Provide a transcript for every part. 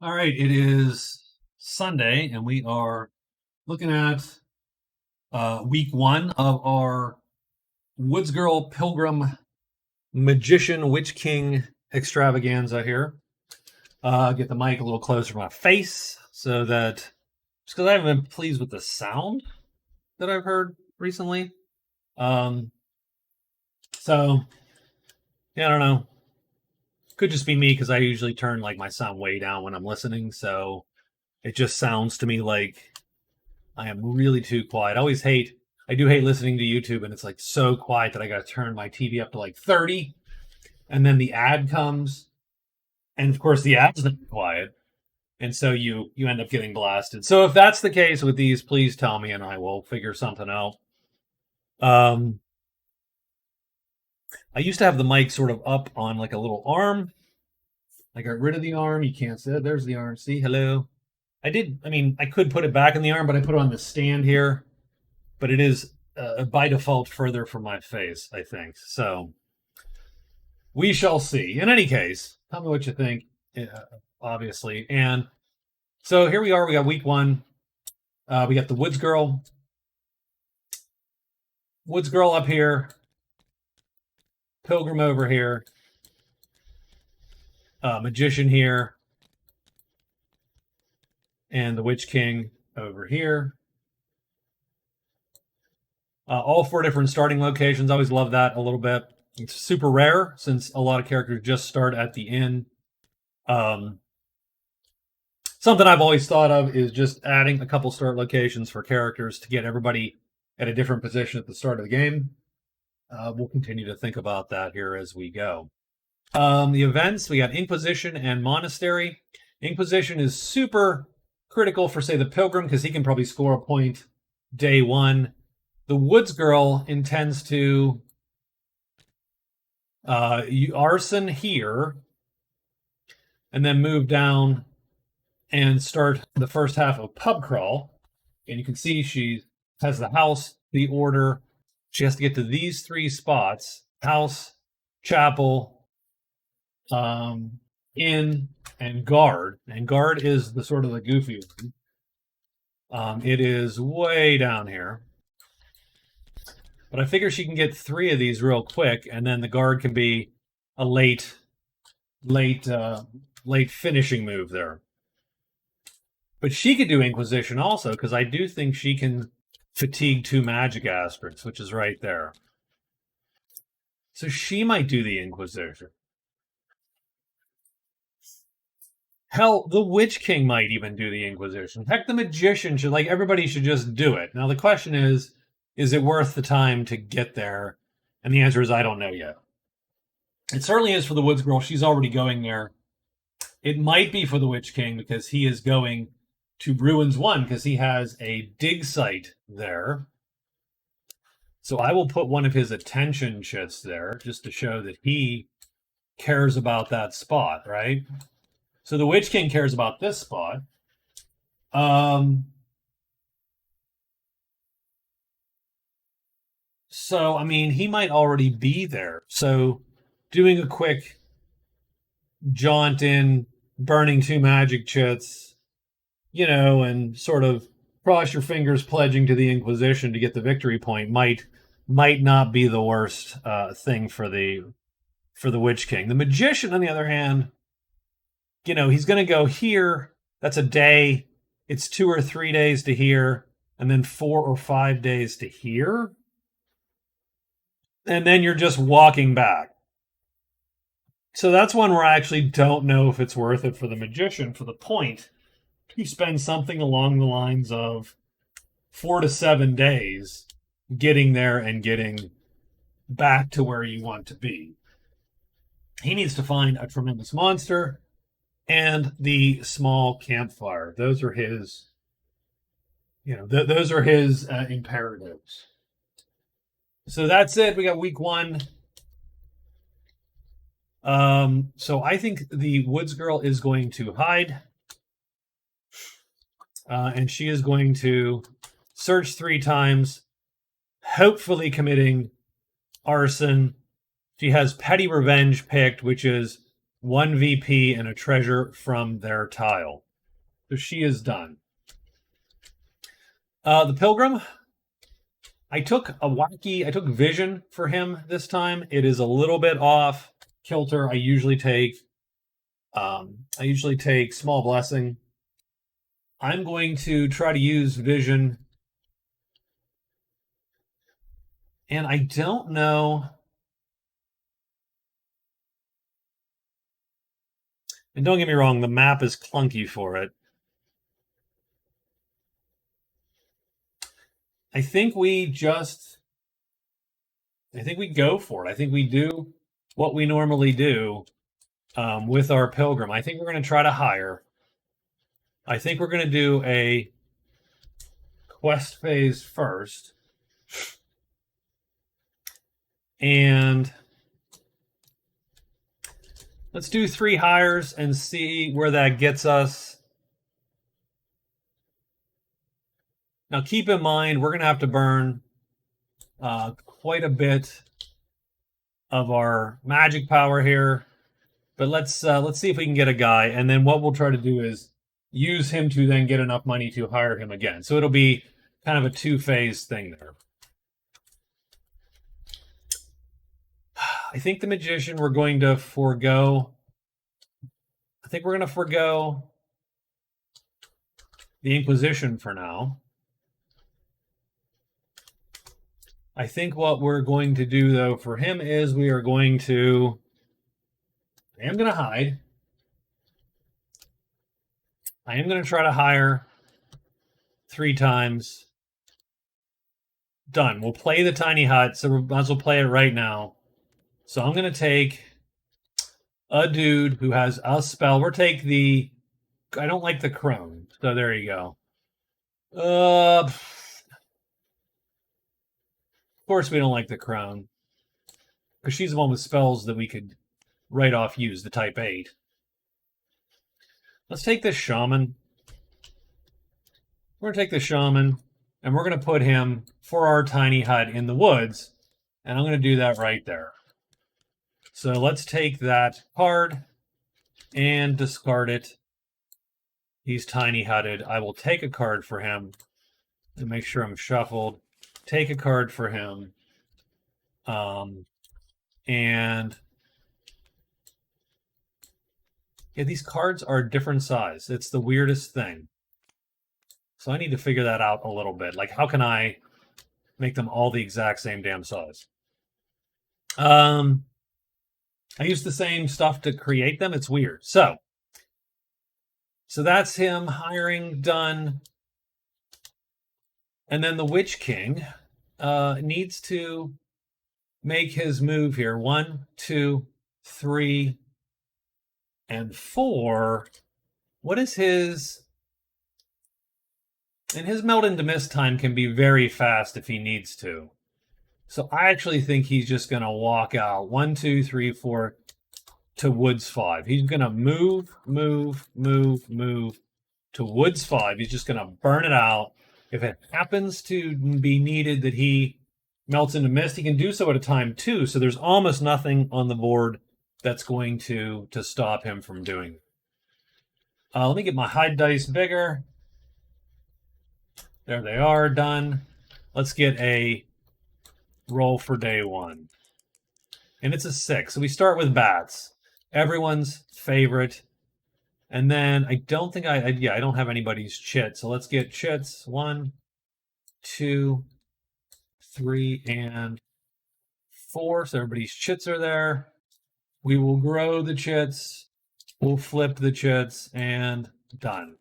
All right, it is Sunday, and we are looking at week one of our Woods Girl Pilgrim Magician Witch King extravaganza here. Get the mic a little closer to my face so that just because I haven't been pleased with the sound that I've heard recently. Um, so, yeah, I don't know. Could just be me because I usually turn like my sound way down when I'm listening, so it just sounds to me like I am really too quiet. I do hate listening to YouTube and it's like so quiet that I got to turn my TV up to like 30 and then the ad comes. And of course the ad's not quiet. And so you end up getting blasted. So if that's the case with these, please tell me and I will figure something out. I used to have the mic sort of up on like a little arm. I got rid of the arm. You can't see it. There's the arm. See, hello. I could put it back in the arm, but I put it on the stand here. But it is by default further from my face, I think. So we shall see. In any case, tell me what you think, obviously. And so here we are. We got week one. We got the Woods Girl. Woods Girl up here. Pilgrim over here. Magician here. And the Witch King over here. All four different starting locations. I always love that a little bit. It's super rare since a lot of characters just start at the inn. Something I've always thought of is just adding a couple start locations for characters to get everybody at a different position at the start of the game. We'll continue to think about that here as we go. The events, we got Inquisition and Monastery. Inquisition is super critical for, say, the Pilgrim, because he can probably score a point day one. The Woods Girl intends to arson here and then move down and start the first half of Pub Crawl. And you can see she has the house, the order. She has to get to these three spots: house, chapel, inn, and guard. And guard is the sort of the goofy one. It is way down here. But I figure she can get three of these real quick, and then the guard can be a late finishing move there. But she could do Inquisition also, because I do think she can fatigue two magic aspirants, which is right there. So she might do the Inquisition. Hell, the Witch King might even do the Inquisition. Heck, the Magician should, everybody should just do it. Now the question is it worth the time to get there? And the answer is, I don't know yet. It certainly is for the Woods Girl. She's already going there. It might be for the Witch King because he is going to Ruins 1 because he has a dig site there. So I will put one of his attention chits there just to show that he cares about that spot, right? So the Witch King cares about this spot. So, he might already be there. So doing a quick jaunt in, burning two magic chits, and sort of cross your fingers pledging to the Inquisition to get the victory point might not be the worst thing for the Witch King. The Magician, on the other hand, he's going to go here. That's a day. It's 2 or 3 days to here, and then 4 or 5 days to here. And then you're just walking back. So that's one where I actually don't know if it's worth it for the Magician for the point. You spend something along the lines of 4 to 7 days getting there and getting back to where you want to be. He needs to find a tremendous monster and the small campfire. Those are his, those are his imperatives. So that's it. We got week one. So I think the Woods Girl is going to hide. And she is going to search 3 times, hopefully committing arson. She has Petty Revenge picked, which is 1 VP and a treasure from their tile. So she is done. The Pilgrim, I took Vision for him this time. It is a little bit off kilter. I usually take Small Blessing. I'm going to try to use Vision. And I don't know. And don't get me wrong, the map is clunky for it. I think we go for it. I think we do what we normally do with our Pilgrim. I think we're going to try to hire. I think we're going to do a quest phase first. And let's do 3 hires and see where that gets us. Now, keep in mind, we're going to have to burn quite a bit of our magic power here. But let's see if we can get a guy. And then what we'll try to do is use him to then get enough money to hire him again. So it'll be kind of a 2-phase thing there. I think the Magician we're going to forego. I think we're going to forego the Inquisition for now. I think what we're going to do, though, for him is we are going to... I am going to hide. I am going to try to hire 3 times. Done. We'll play the tiny hut, so we might as well play it right now. So I'm going to take a dude who has a spell. We'll take the... I don't like the crone, so there you go. Of course we don't like the crone. Because she's the one with spells that we could right off use, the type 8. Let's take this shaman. We're going to take the shaman, and we're going to put him for our tiny hut in the woods. And I'm going to do that right there. So let's take that card and discard it. He's tiny hutted. I will take a card for him to make sure I'm shuffled. Take a card for him. And yeah, these cards are different size. It's the weirdest thing. So I need to figure that out a little bit. Like, how can I make them all the exact same damn size? I use the same stuff to create them. It's weird. So that's him hiring done. And then the Witch King needs to make his move here. 1, 2, 3, and 4. What is his... And his Melt into Mist time can be very fast if he needs to. So I actually think he's just going to walk out 1, 2, 3, 4 to Woods 5. He's going to move to Woods 5. He's just going to burn it out. If it happens to be needed that he melts into mist, he can do so at a time 2. So there's almost nothing on the board that's going to stop him from doing it. Let me get my hide dice bigger. There they are, done. Let's get a roll for day 1. And it's a 6. So we start with bats. Everyone's favorite. And then I don't think I don't have anybody's chit. So let's get chits. 1, 2, 3, and 4. So everybody's chits are there. We will grow the chits. We'll flip the chits, and done.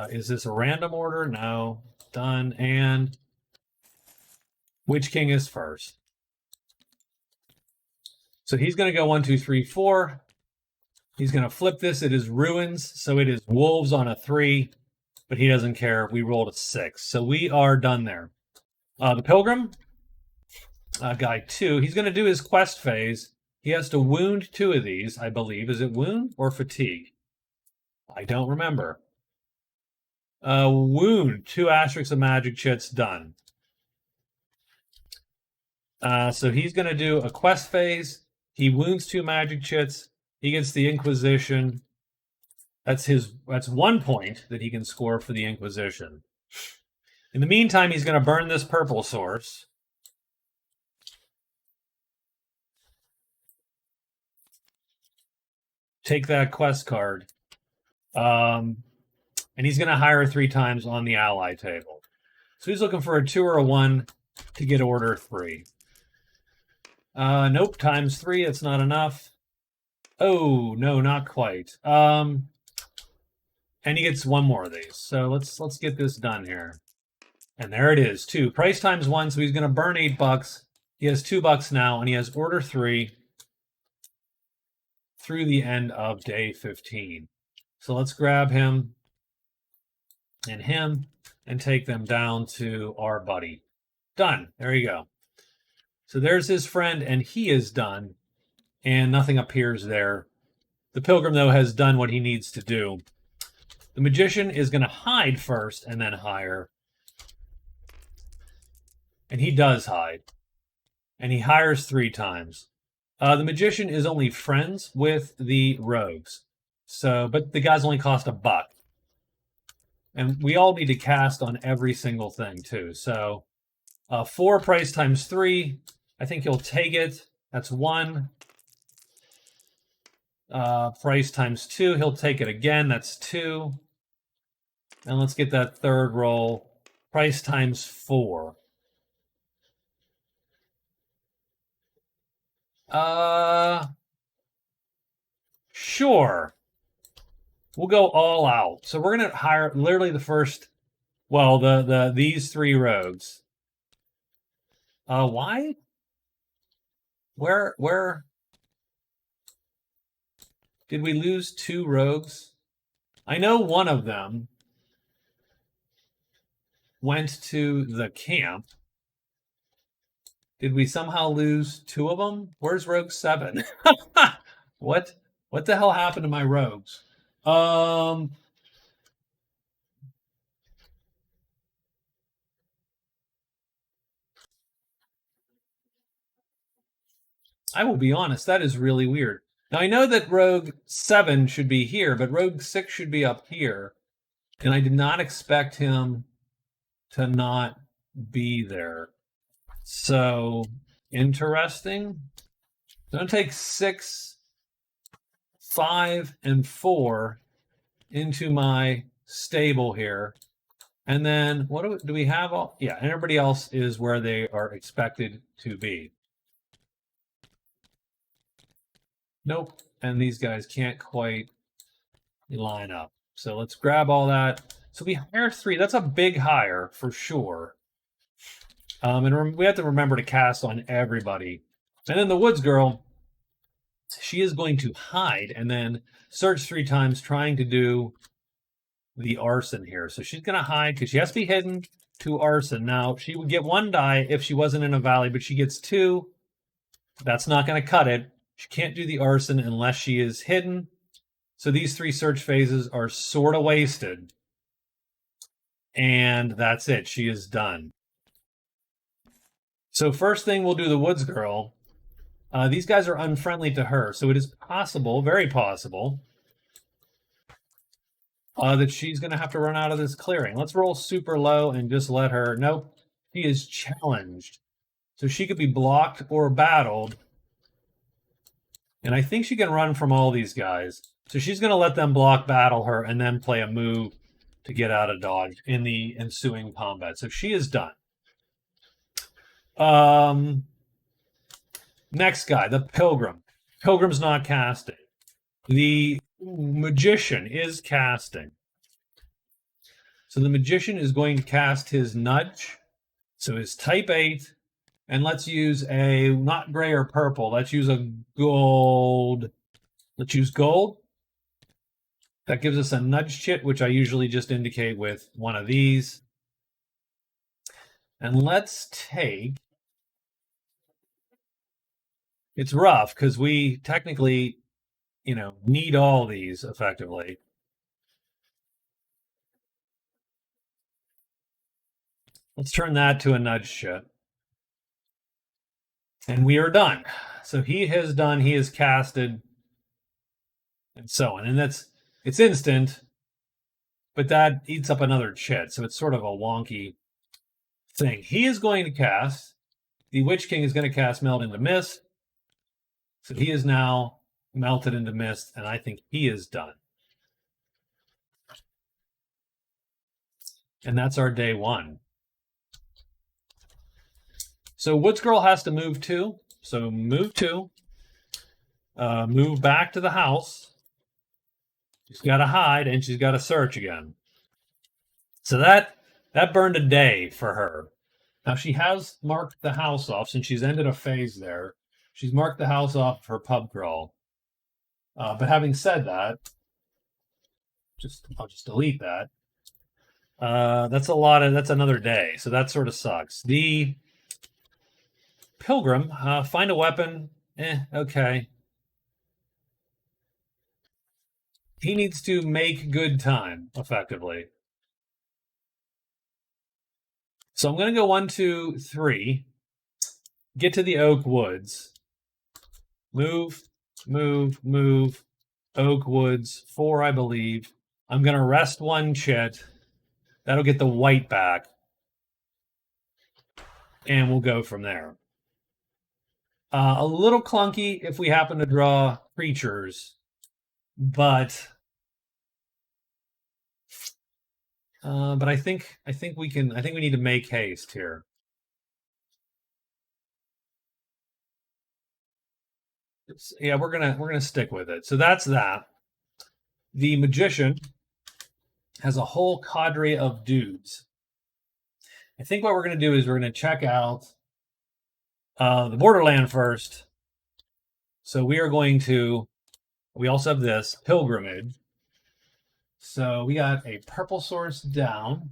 Is this a random order? No. Done. And Witch King is first. So he's going to go 1, 2, 3, 4. He's going to flip this. It is ruins. So it is wolves on a 3. But he doesn't care. We rolled a 6. So we are done there. The Pilgrim, guy 2, he's going to do his quest phase. He has to wound 2 of these, I believe. Is it wound or fatigue? I don't remember. Wound, 2 asterisks of magic chits, done. So he's going to do a quest phase. He wounds 2 magic chits. He gets the Inquisition. That's 1 point that he can score for the Inquisition. In the meantime, he's going to burn this purple source. Take that quest card. And he's going to hire 3 times on the ally table. So he's looking for a 2 or a 1 to get order 3. Nope, times 3, it's not enough. Oh, no, not quite. And he gets 1 more of these. So let's get this done here. And there it is, 2. Price times 1, so he's going to burn $8. He has $2 now, and he has order 3 through the end of day 15. So let's grab him and take them down to our buddy. Done. There you go. So there's his friend, and he is done, and nothing appears there. The Pilgrim, though, has done what he needs to do. The Magician is going to hide first and then hire. And he does hide. And he hires 3 times. The Magician is only friends with the rogues. But the guys only cost $1. And we all need to cast on every single thing, too. So 4 price times 3. I think he'll take it. That's 1. Price times 2. He'll take it again. That's 2. And let's get that third roll. Price times 4. Sure. We'll go all out. So we're going to hire literally the first, well, these 3 rogues. Why? Where did we lose 2 rogues? I know one of them went to the camp. Did we somehow lose 2 of them? Where's rogue 7? What the hell happened to my rogues? I will be honest, that is really weird. Now, I know that rogue 7 should be here, but rogue 6 should be up here. And I did not expect him to not be there. So, interesting. So I'm going to take 6, 5, and 4 into my stable here. And then, what do we have? Yeah, and everybody else is where they are expected to be. Nope, and these guys can't quite line up. So let's grab all that. So we hire 3. That's a big hire for sure. And we have to remember to cast on everybody. And then the Woods Girl, she is going to hide and then search 3 times trying to do the arson here. So she's going to hide because she has to be hidden to arson. Now, she would get 1 die if she wasn't in a valley, but she gets 2. That's not going to cut it. She can't do the arson unless she is hidden. So these 3 search phases are sort of wasted. And that's it. She is done. So first thing we'll do the Woods Girl. These guys are unfriendly to her. So it is possible, very possible, that she's going to have to run out of this clearing. Let's roll super low and just let her. Nope. She is challenged. So she could be blocked or battled. And I think she can run from all these guys. So she's going to let them block battle her and then play a move to get out of dodge in the ensuing combat. So she is done. Next guy, the Pilgrim. Pilgrim's not casting. The Magician is casting. So the Magician is going to cast his Nudge. So his type 8. And let's use a, not gray or purple. Let's use a gold. Let's use gold. That gives us a Nudge chit, which I usually just indicate with one of these. And let's take... It's rough because we technically, need all these effectively. Let's turn that to a Nudge chit. And we are done. So he has done, he has casted, and so on. And it's instant, but that eats up another chit. So it's sort of a wonky thing. He is going to cast, the Witch King is going to cast Melt into Mist. So he is now melted into mist, and I think he is done. And that's our day one. So Woods Girl has to move 2. So move 2. Move back to the house. She's got to hide, and she's got to search again. So that burned a day for her. Now she has marked the house off since she's ended a phase there. She's marked the house off of her pub crawl. But having said that, I'll just delete that. That's another day. So that sort of sucks. The Pilgrim, find a weapon. Okay. He needs to make good time, effectively. So I'm going to go 1, 2, 3. Get to the Oak Woods. Move, move, move. Oak Woods, 4, I believe. I'm going to rest 1 chit. That'll get the white back. And we'll go from there. A little clunky if we happen to draw creatures, but I think we can. I think we need to make haste here. Yeah, we're gonna stick with it. So that's that. The Magician has a whole cadre of dudes. I think what we're gonna do is we're gonna check out the Borderland first. So we are going to. We also have this Pilgrimage. So we got a purple source down.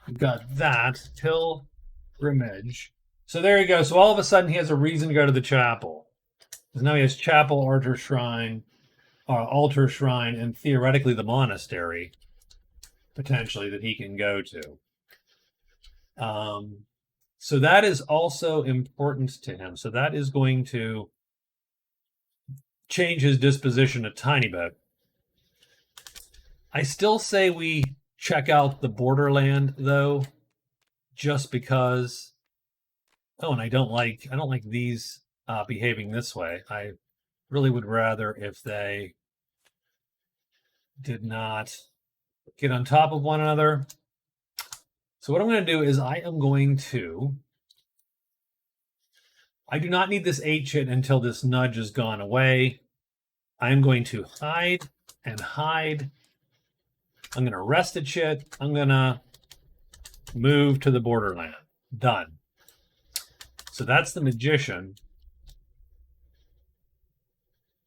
We've got that Pilgrimage. So there you go. So all of a sudden he has a reason to go to the chapel. Because now he has chapel, altar, shrine, and theoretically the monastery, potentially, that he can go to. So that is also important to him. So that is going to change his disposition a tiny bit. I still say we check out the Borderland, though, just because. Oh, and I don't like these behaving this way. I really would rather if they did not get on top of one another. So what I'm going to do is I do not need this 8 chit until this nudge has gone away. I'm going to hide and hide. I'm going to rest a chit. I'm going to move to the Borderland. Done. So that's the Magician.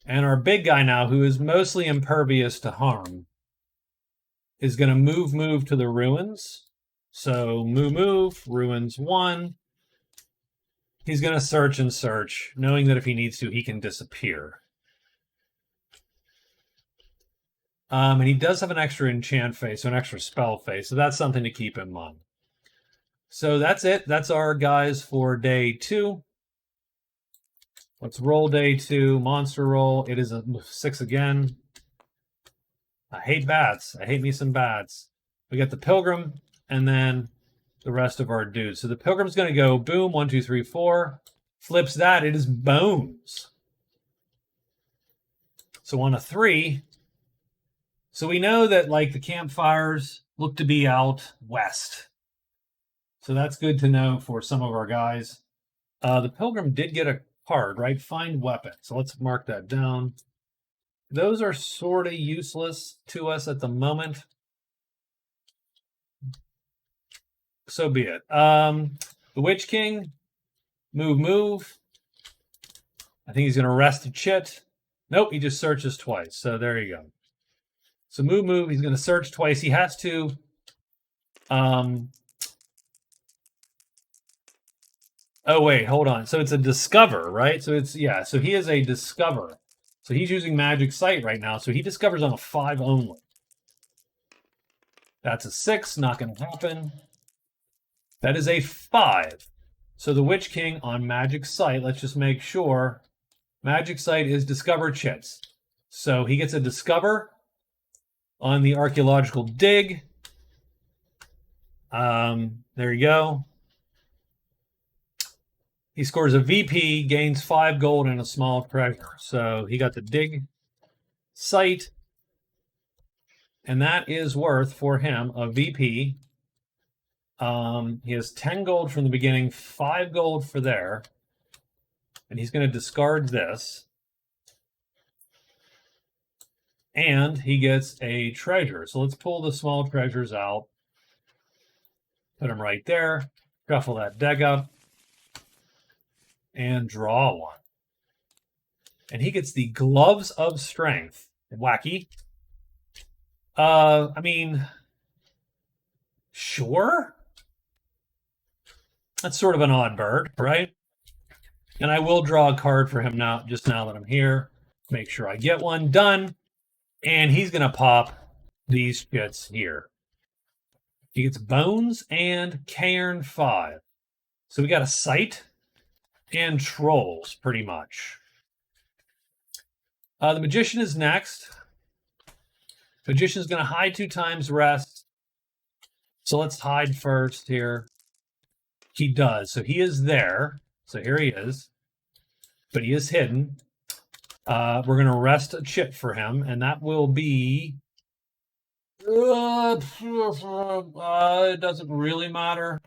And our big guy now, who is mostly impervious to harm, is going to move to the ruins. So move, ruins 1. He's going to search and search, knowing that if he needs to, he can disappear. And he does have an extra enchant phase, so an extra spell phase, so that's something to keep in mind. So that's it. That's our guys for day 2. Let's roll day 2. Monster roll. It is a 6 again. I hate bats. I hate me some bats. We got the Pilgrim, and then the rest of our dudes. So the Pilgrim's going to go boom, 1, 2, 3, 4. Flips that. It is bones. So on a 3. So we know that, like, the campfires look to be out west. So that's good to know for some of our guys. The Pilgrim did get a card, right? Find weapon. So let's mark that down. Those are sort of useless to us at the moment. So be it. The Witch King, move. I think he's going to rest a chit. Nope, he just searches twice. So there you go. So move. He's going to search twice. He has to. Oh wait, hold on. So it's a discover, right? So So he is a discover. So he's using Magic Sight right now. So he discovers on a 5 only. That's a 6. Not going to happen. That is a 5. So the Witch King on Magic Site, let's just make sure. Magic Site is Discover Chits. So he gets a Discover on the Archaeological Dig. There you go. He scores a VP, gains 5 gold and a small treasure. So he got the Dig Site. And that is worth for him a VP. He has 10 gold from the beginning, 5 gold for there. And he's going to discard this. And he gets a treasure. So let's pull the small treasures out. Put them right there. Shuffle that deck up. And draw one. And he gets the Gloves of Strength. Wacky. I mean, sure. That's sort of an odd bird, right? And I will draw a card for him now, just now that I'm here. Make sure I get one done. And he's going to pop these shits here. He gets Bones and Cairn 5. So we got a Sight and Trolls, pretty much. The Magician is next. Magician's going to hide 2 times, rest. So let's hide first here. He does. So he is there. So here he is. But he is hidden. We're going to rest a chip for him, and that will be... it doesn't really matter.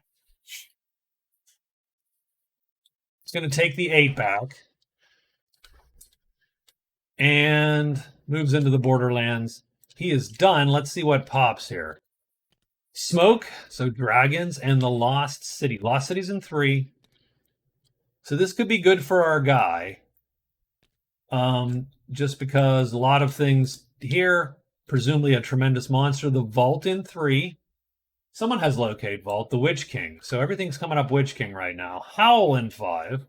It's going to take the 8 back. And moves into the Borderlands. He is done. Let's see what pops here. Smoke, so dragons, and the Lost City. Lost City's in 3. So this could be good for our guy. Just because a lot of things here, presumably a tremendous monster. The Vault in 3. Someone has Locate Vault, the Witch King. So everything's coming up Witch King right now. Howl in 5.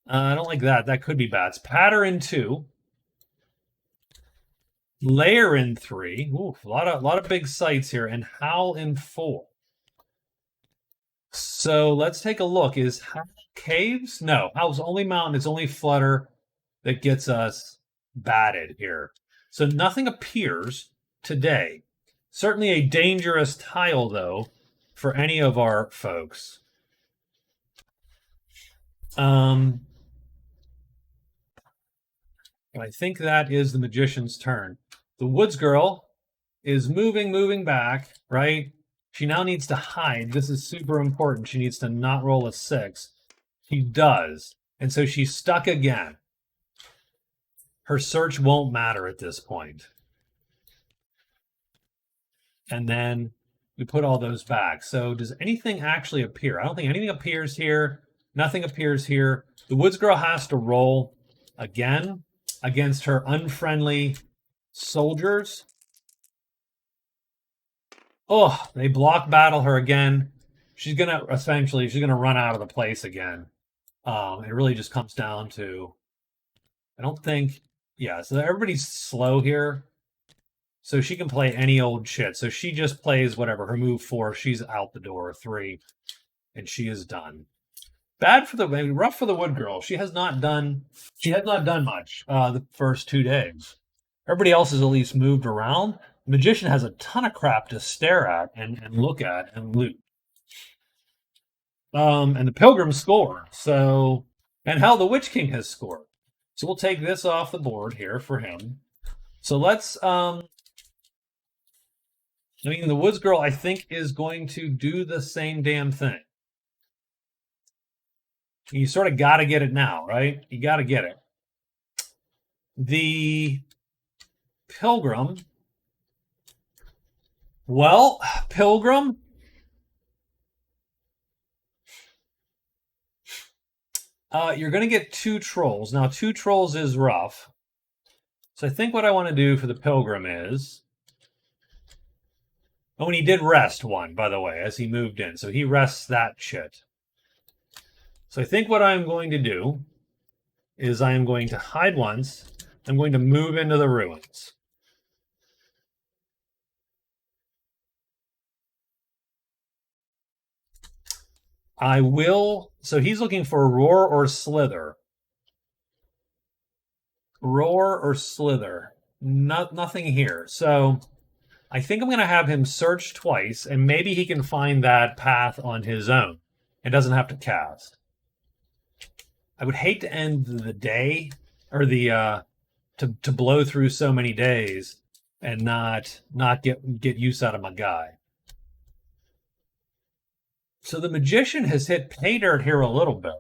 I don't like that. That could be bats. Patter in 2. Lair in 3. Ooh, a lot of big sites here. And Howl in 4. So let's take a look. Is Howl caves? No. Howl's only mountain. It's only Flutter that gets us batted here. So nothing appears today. Certainly a dangerous tile, though, for any of our folks. I think that is the Magician's turn. The Woods Girl is moving back, right? She now needs to hide. This is super important. She needs to not roll a 6. She does. And so she's stuck again. Her search won't matter at this point. And then we put all those back. So does anything actually appear? I don't think anything appears here. Nothing appears here. The Woods Girl has to roll again against her unfriendly soldiers. Oh, they block battle her again. She's going to run out of the place again. It really just comes down to, I don't think, yeah, so everybody's slow here. So she can play any old shit. So she just plays whatever, her move 4, she's out the door, 3, and she is done. Bad for rough for the Wood Girl. She has not done much the first 2 days. Everybody else has at least moved around. The Magician has a ton of crap to stare at and look at and loot. And the Pilgrim score. So, and hell, the Witch King has scored. So we'll take this off the board here for him. So let's, the Woods Girl, I think, is going to do the same damn thing. You sort of got to get it now, right? You got to get it. The Pilgrim. Well, Pilgrim. You're going to get 2 trolls. Now, 2 trolls is rough. So I think what I want to do for the Pilgrim is... Oh, and he did rest 1, by the way, as he moved in. So he rests that shit. So I think what I'm going to do is I am going to hide once. I'm going to move into the ruins. I will. So he's looking for roar or slither. Roar or slither. Nothing here. So I think I'm going to have him search twice, and maybe he can find that path on his own. It doesn't have to cast. I would hate to end the day or the to blow through so many days and not get use out of my guy. So the magician has hit pay dirt here a little bit.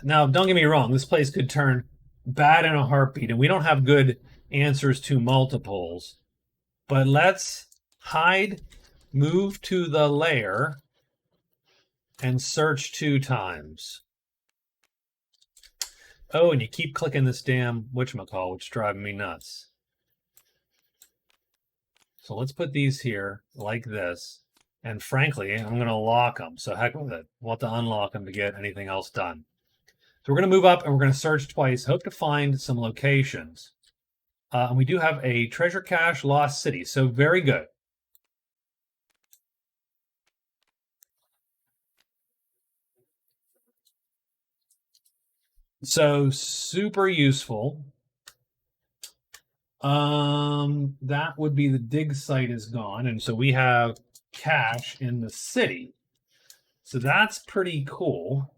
Now don't get me wrong, this place could turn bad in a heartbeat, and we don't have good answers to multiples. But let's hide, move to the lair, and search 2 times. Oh, and you keep clicking this damn whatchamacall, which is driving me nuts. So let's put these here like this. And frankly, I'm going to lock them. So heck with it. We'll have to unlock them to get anything else done. So we're going to move up and we're going to search twice. Hope to find some locations. And we do have a treasure cache, lost city. So very good. So super useful. That would be the dig site is gone. And so we have cache in the city. So that's pretty cool.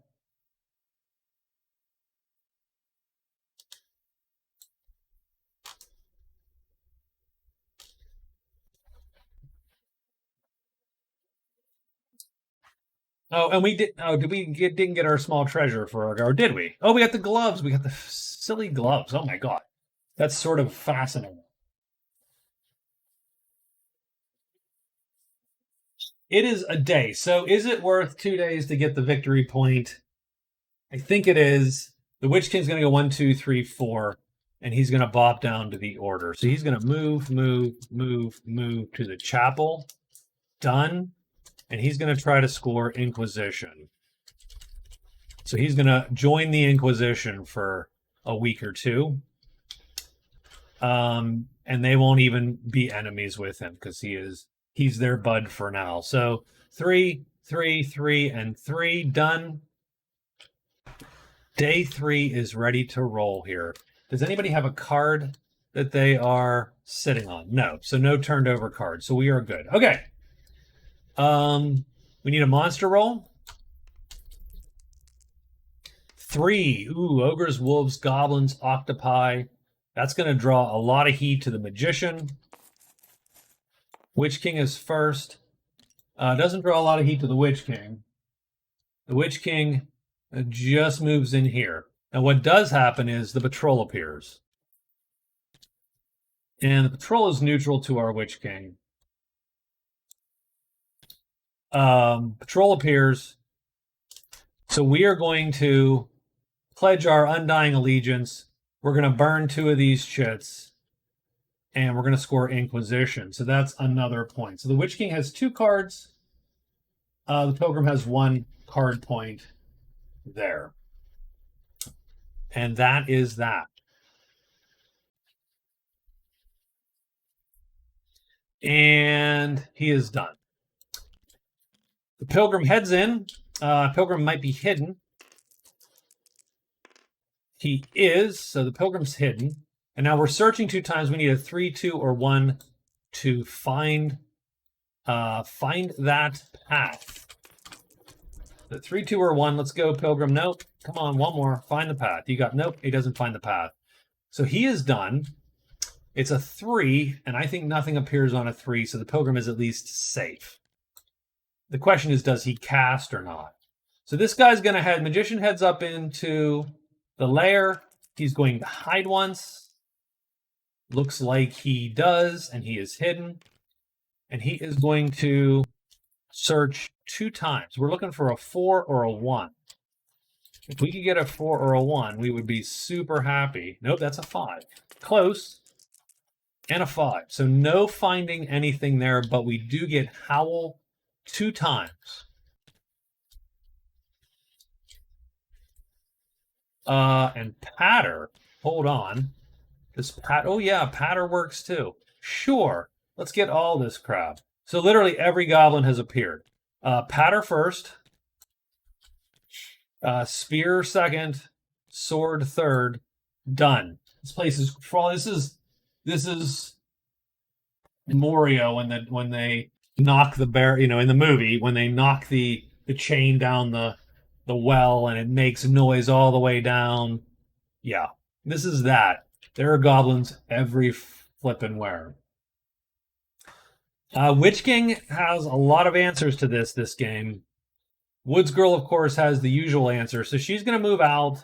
Oh, and we did. Oh, didn't get our small treasure for our, or did we? Oh, we got the gloves. We got the silly gloves. Oh my god, that's sort of fascinating. It is a day. So is it worth 2 days to get the victory point? I think it is. The Witch King's going to go 1, 2, 3, 4, and he's going to bop down to the order. So he's going to move to the chapel. Done. And he's going to try to score Inquisition. So he's going to join the Inquisition for a week or 2. And they won't even be enemies with him because he's their bud for now. So 3, 3, 3, and 3 done. Day 3 is ready to roll here. Does anybody have a card that they are sitting on? No. So no turned over cards. So we are good. Okay. We need a monster roll. 3. Ooh, ogres, wolves, goblins, octopi. That's going to draw a lot of heat to the magician. Witch King is first. Doesn't draw a lot of heat to the Witch King. The Witch King just moves in here. And what does happen is the patrol appears. And the patrol is neutral to our Witch King. Patrol appears. So we are going to pledge our undying allegiance. We're going to burn 2 of these chits. And we're going to score Inquisition. So that's another point. So the Witch King has 2 cards. The Pilgrim has 1 card point there. And that is that. And he is done. The Pilgrim heads in. Pilgrim might be hidden. He is. So the Pilgrim's hidden. And now we're searching 2 times. We need a 3, 2, or 1 to find that path. The 3, 2, or 1. Let's go, Pilgrim. Nope. Come on, 1 more. Find the path. You got nope. He doesn't find the path. So he is done. It's a 3, and I think nothing appears on a 3, so the Pilgrim is at least safe. The question is, does he cast or not? So this guy's going to head, Magician heads up into the lair. He's going to hide once. Looks like he does, and he is hidden. And he is going to search 2 times. We're looking for a 4 or a 1. If we could get a 4 or a 1, we would be super happy. Nope, that's a 5. Close. And a 5. So no finding anything there, but we do get Howl 2 times. And Patter, hold on. Oh yeah, Patter works too. Sure, let's get all this crap. So literally every goblin has appeared. Patter first, spear second, sword third. Done. This place is this is Morio when they knock the bear, in the movie when they knock the chain down the well and it makes noise all the way down. Yeah, this is that. There are goblins every flippin' where. Witch King has a lot of answers to this game. Woods Girl, of course, has the usual answer, so she's going to move out.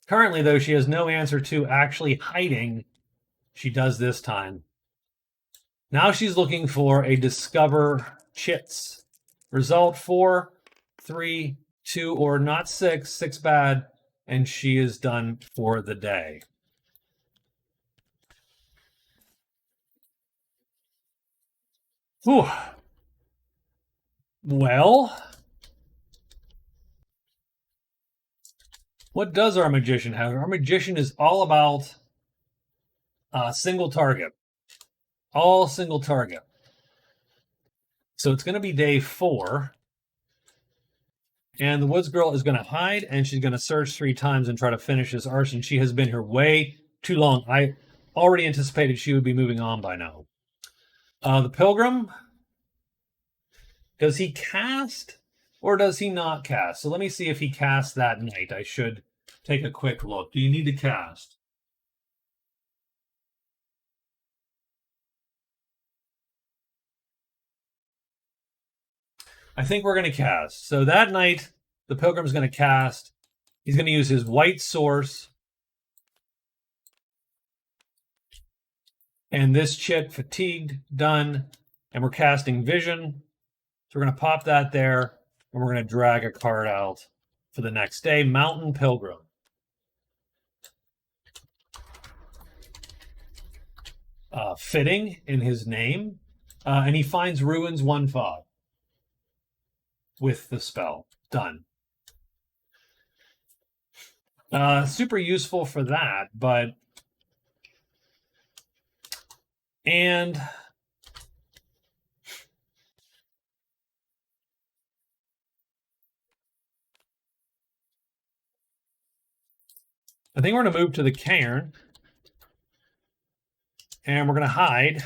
Currently, though, she has no answer to actually hiding. She does this time. Now she's looking for a discover chits. Result 4, 3, 2, or not 6. 6 bad, and she is done for the day. Whew. Well, what does our magician have? Our magician is all about single target. All single target. So it's going to be day 4. And the Woods Girl is going to hide, and she's going to search 3 times and try to finish this arson. She has been here way too long. I already anticipated she would be moving on by now. The Pilgrim, does he cast or does he not cast? So let me see if he casts that night. I should take a quick look. Do you need to cast? I think we're going to cast. So that night, the Pilgrim's going to cast. He's going to use his white source. And this chit, fatigued, done. And we're casting vision. So we're going to pop that there. And we're going to drag a card out for the next day. Mountain Pilgrim. Fitting in his name. And he finds Ruins 1/5. With the spell. Done. Super useful for that, but... And... I think we're going to move to the cairn. And we're going to hide.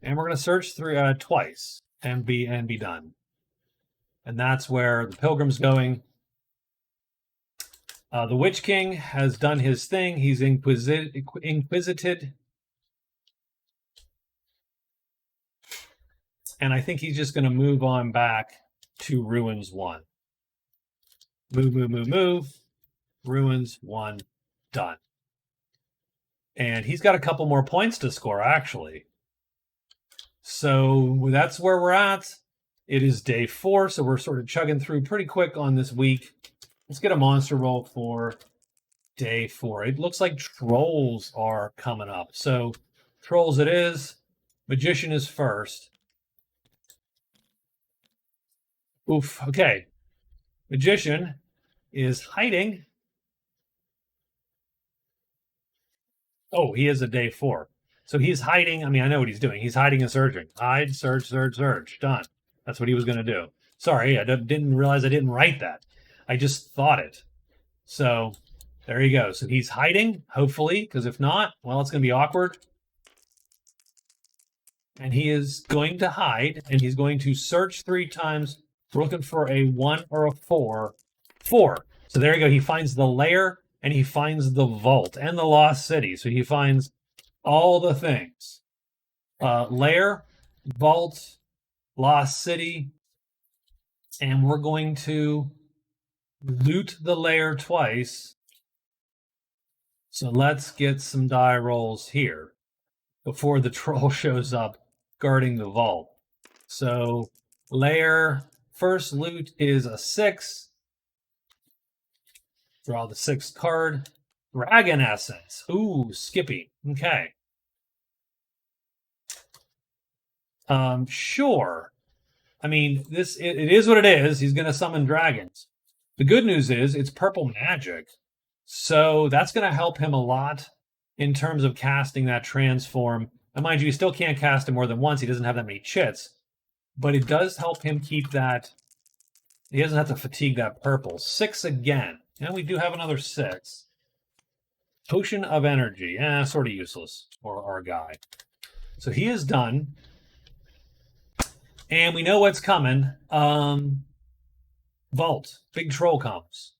And we're going to search twice. And be done. And that's where the Pilgrim's going. The Witch King has done his thing. He's inquisited. And I think he's just going to move on back to Ruins 1. Move. Ruins 1. Done. And he's got a couple more points to score, actually. So that's where we're at. It is day 4, so we're sort of chugging through pretty quick on this week. Let's get a monster roll for day 4. It looks like trolls are coming up. So trolls it is. Magician is first. Oof, okay. Magician is hiding. Oh, he is a day 4. So he's hiding. I mean, I know what he's doing. He's hiding and searching. Hide, search. Done. That's what he was going to do. Sorry, I didn't realize I didn't write that. I just thought it. So there you go. So he's hiding, hopefully, because if not, well, it's going to be awkward. And he is going to hide, and he's going to search 3 times. We're looking for a 1 or a 4. 4. So there you go. He finds the lair, and he finds the vault and the lost city. So he finds all the things. Lair, vault, lost city, and we're going to loot the lair twice. So let's get some die rolls here before the troll shows up guarding the vault. So lair, first loot is a 6. Draw the 6th card. Dragon Essence. Ooh, Skippy. Okay. Sure. I mean, it is what it is. He's going to summon dragons. The good news is it's purple magic. So that's going to help him a lot in terms of casting that transform And mind you, he still can't cast him more than once. He doesn't have that many chits. But it does help him keep that. He doesn't have to fatigue that purple. 6 again. And we do have another 6. Potion of Energy. Sort of useless for our guy. So he is done. And we know what's coming. Vault. Big troll comes.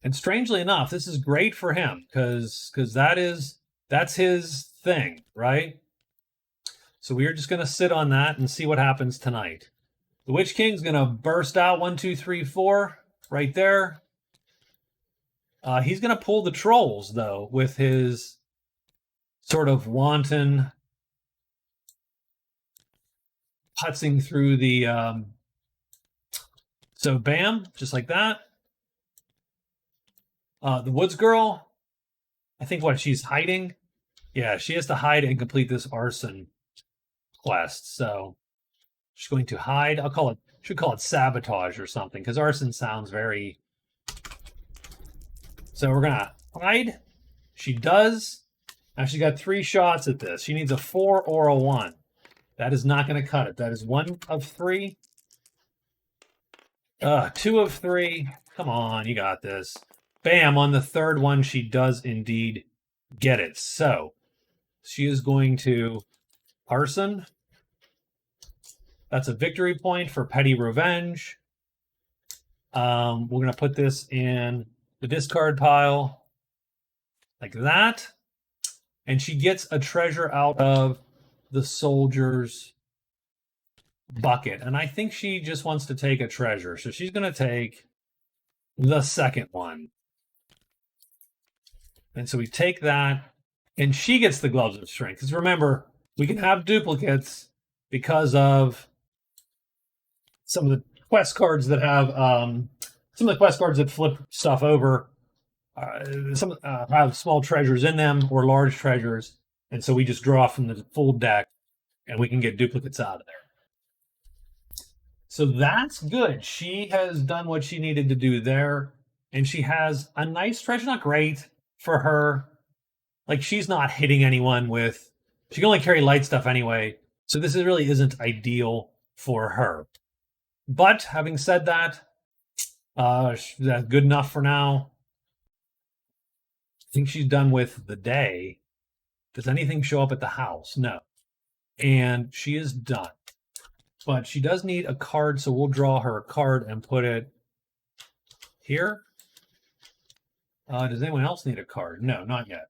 And strangely enough, this is great for him because that's his thing, right? So we're just going to sit on that and see what happens tonight. The Witch King's going to burst out 1, 2, 3, 4 right there. He's going to pull the trolls, though, with his sort of wanton putzing through the... So, bam, just like that. The Woods Girl, I think she's hiding? Yeah, she has to hide and complete this arson quest. So she's going to hide. Should call it sabotage or something, because arson sounds very... So we're going to hide. She does. Now she's got 3 shots at this. She needs a 4 or a 1. That is not going to cut it. That is 1 of 3. 2 of 3. Come on, you got this. Bam, on the 3rd one, she does indeed get it. So, she is going to arson. That's a victory point for petty revenge. We're going to put this in the discard pile like that. And she gets a treasure out of the soldier's bucket. And I think she just wants to take a treasure. So she's going to take the 2nd one. And so we take that, and she gets the Gloves of Strength. Because remember, we can have duplicates because of some of the quest cards that have some of the quest cards that flip stuff over. Some have small treasures in them or large treasures, and so we just draw from the full deck, and we can get duplicates out of there. So that's good. She has done what she needed to do there, and she has a nice treasure. Not great for her. Like, she's not hitting anyone with... She can only carry light stuff anyway, so this really isn't ideal for her. But, having said that, that's good enough for now. I think she's done with the day. Does anything show up at the house? No. And she is done. But she does need a card, so we'll draw her a card and put it here. Does anyone else need a card? No, not yet.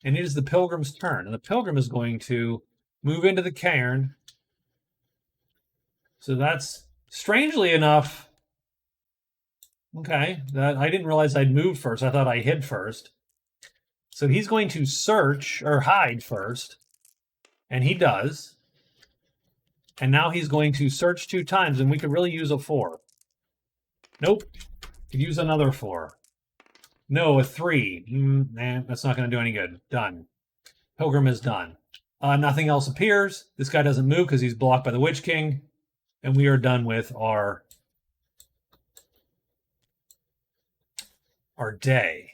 And it is the Pilgrim's turn. And the Pilgrim is going to move into the cairn. So that's, strangely enough... Okay, I didn't realize I'd moved first. I thought I hid first. So he's going to search, or hide first. And he does. And now he's going to search 2 times, and we could really use a 4. Nope. Could use another 4. No, a 3. That's not going to do any good. Done. Pilgrim is done. Nothing else appears. This guy doesn't move because he's blocked by the Witch King. And we are done with our day.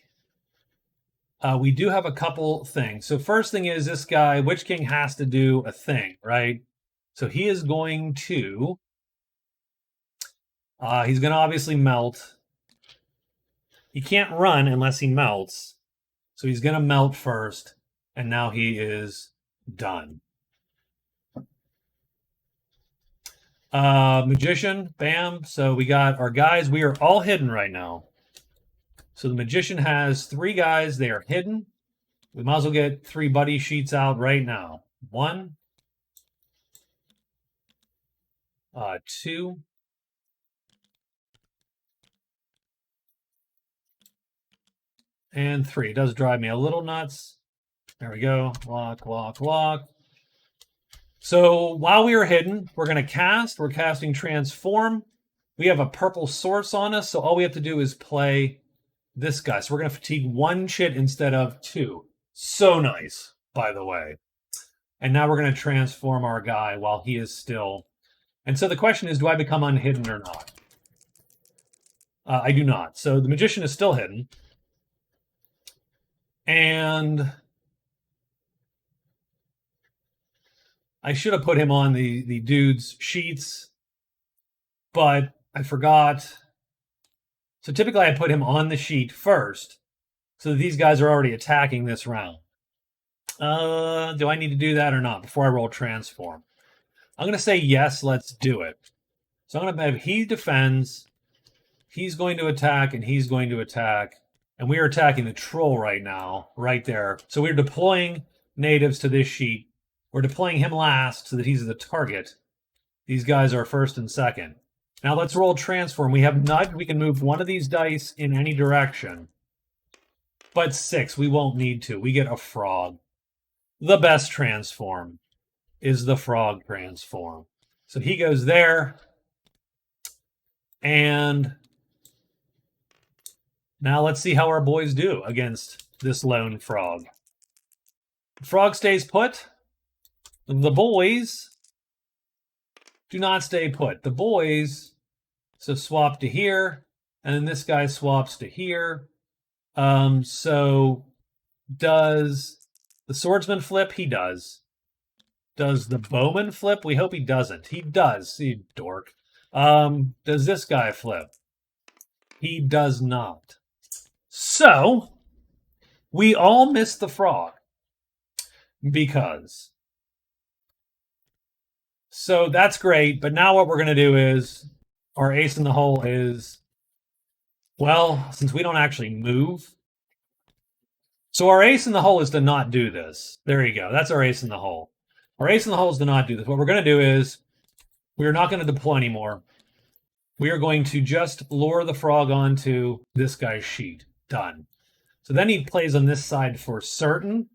We do have a couple things. So first thing is this guy, Witch King, has to do a thing, right? So he is going to... he's going to obviously melt. He can't run unless he melts. So he's going to melt first. And now he is done. Magician, bam. So we got our guys. We are all hidden right now. So the Magician has 3 guys. They are hidden. We might as well get 3 buddy sheets out right now. 1. 2. And 3. It does drive me a little nuts. There we go. Lock, lock, lock. So while we are hidden, we're going to cast. We're casting Transform. We have a purple source on us, so all we have to do is play this guy. So we're going to fatigue 1 chit instead of 2. So nice, by the way. And now we're going to transform our guy while he is still... And so the question is, do I become unhidden or not? I do not. So the Magician is still hidden. And I should have put him on the dude's sheets, but I forgot. So typically I put him on the sheet first, so that these guys are already attacking this round. Do I need to do that or not before I roll transform? I'm going to say yes, let's do it. So I'm going to have he defends, he's going to attack, and he's going to attack. And we are attacking the troll right now, right there. So we're deploying natives to this sheet. We're deploying him last so that he's the target. These guys are first and second. Now let's roll transform. We have nudge. We can move one of these dice in any direction. But 6, we won't need to. We get a frog. The best transform is the frog transform. So he goes there. And now let's see how our boys do against this lone frog. The frog stays put. The boys do not stay put. The boys, so swap to here, and then this guy swaps to here. So does the swordsman flip? He does. Does the bowman flip? We hope he doesn't. He does. You dork. Does this guy flip? He does not. So we all miss the frog because. So that's great. But now what we're going to do is our ace in the hole is, well, since we don't actually move. So our ace in the hole is to not do this. There you go. That's our ace in the hole. Our ace in the hole is to not do this. What we're going to do is we are not going to deploy anymore. We are going to just lure the frog onto this guy's sheet. Done. So then he plays on this side for certain.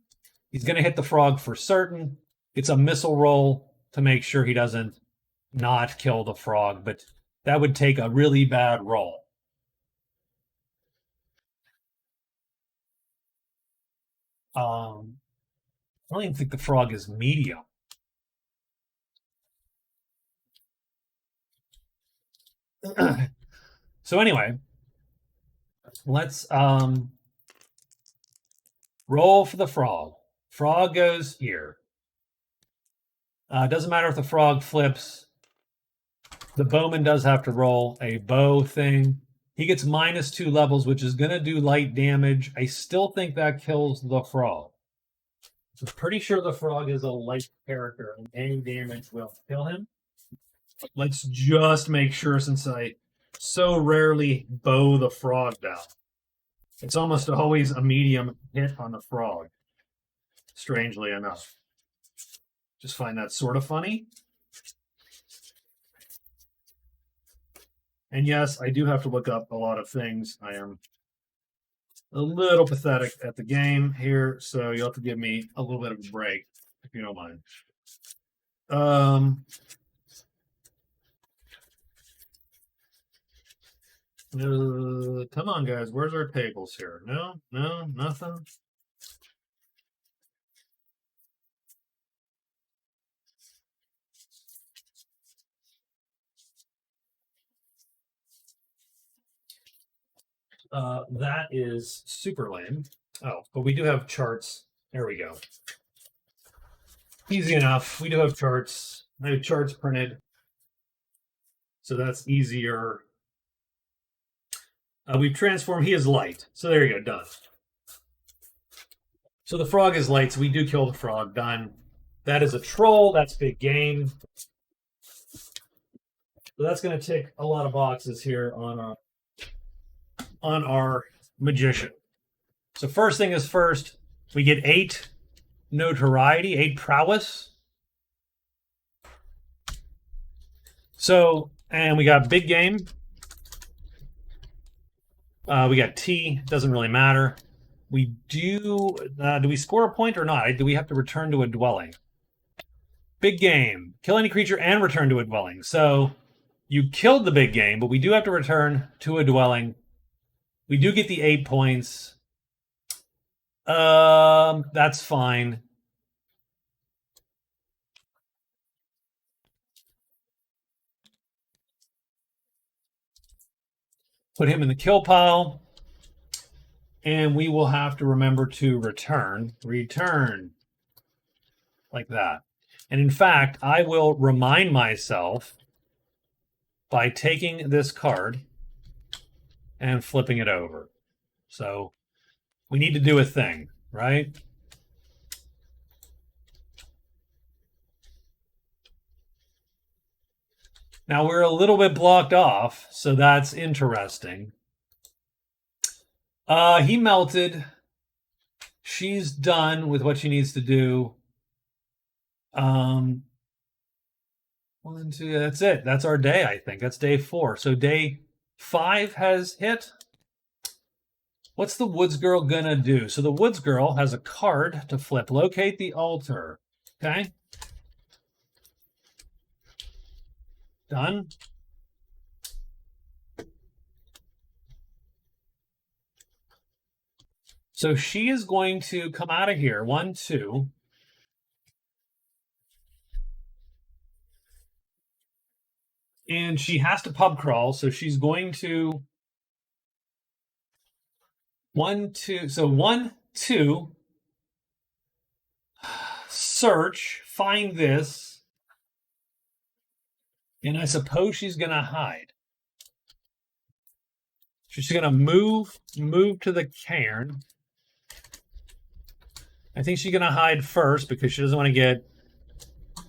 He's going to hit the frog for certain. It's a missile roll to make sure he doesn't not kill the frog, but that would take a really bad roll. I don't even think the frog is medium. So anyway, let's roll for the frog. Frog goes here. Doesn't matter if the frog flips. The bowman does have to roll a bow thing. He gets -2 levels, which is going to do light damage. I still think that kills the frog. So I'm pretty sure the frog is a light character, and any damage will kill him. Let's just make sure, since I so rarely bow the frog down. It's almost always a medium hit on the frog, strangely enough. Just find that sort of funny. And yes, I do have to look up a lot of things. I am a little pathetic at the game here, so you'll have to give me a little bit of a break, if you don't mind. Come on, guys. Where's our tables here? No, nothing. That is super lame. Oh, but we do have charts. There we go. Easy enough. We do have charts. I have charts printed. So that's easier. We've transformed. He is light. So there you go. Done. So the frog is light. So we do kill the frog. Done. That is a troll. That's big game. So that's going to tick a lot of boxes here on our magician. So first thing is first, we get 8 notoriety, 8 prowess. So, and we got big game. We got T, doesn't really matter. We do we score a point or not? Do we have to return to a dwelling? Big game, kill any creature and return to a dwelling. So you killed the big game, but we do have to return to a dwelling. We do get the 8 points. That's fine. Put him in the kill pile. And we will have to remember to return, like that. And in fact, I will remind myself by taking this card and flipping it over. So we need to do a thing, right? Now we're a little bit blocked off, so that's interesting. He melted. She's done with what she needs to do. 1, 2, that's it. That's our day, I think. That's day 4. So day 5 has hit. What's the Woods Girl gonna do? So the Woods Girl has a card to flip. Locate the altar. Okay. Done. So she is going to come out of here. 1, 2. And she has to pub crawl, so she's going to 1, 2. So 1, 2. Search, find this. And I suppose she's going to hide. She's going to move to the cairn. I think she's going to hide first because she doesn't want to get...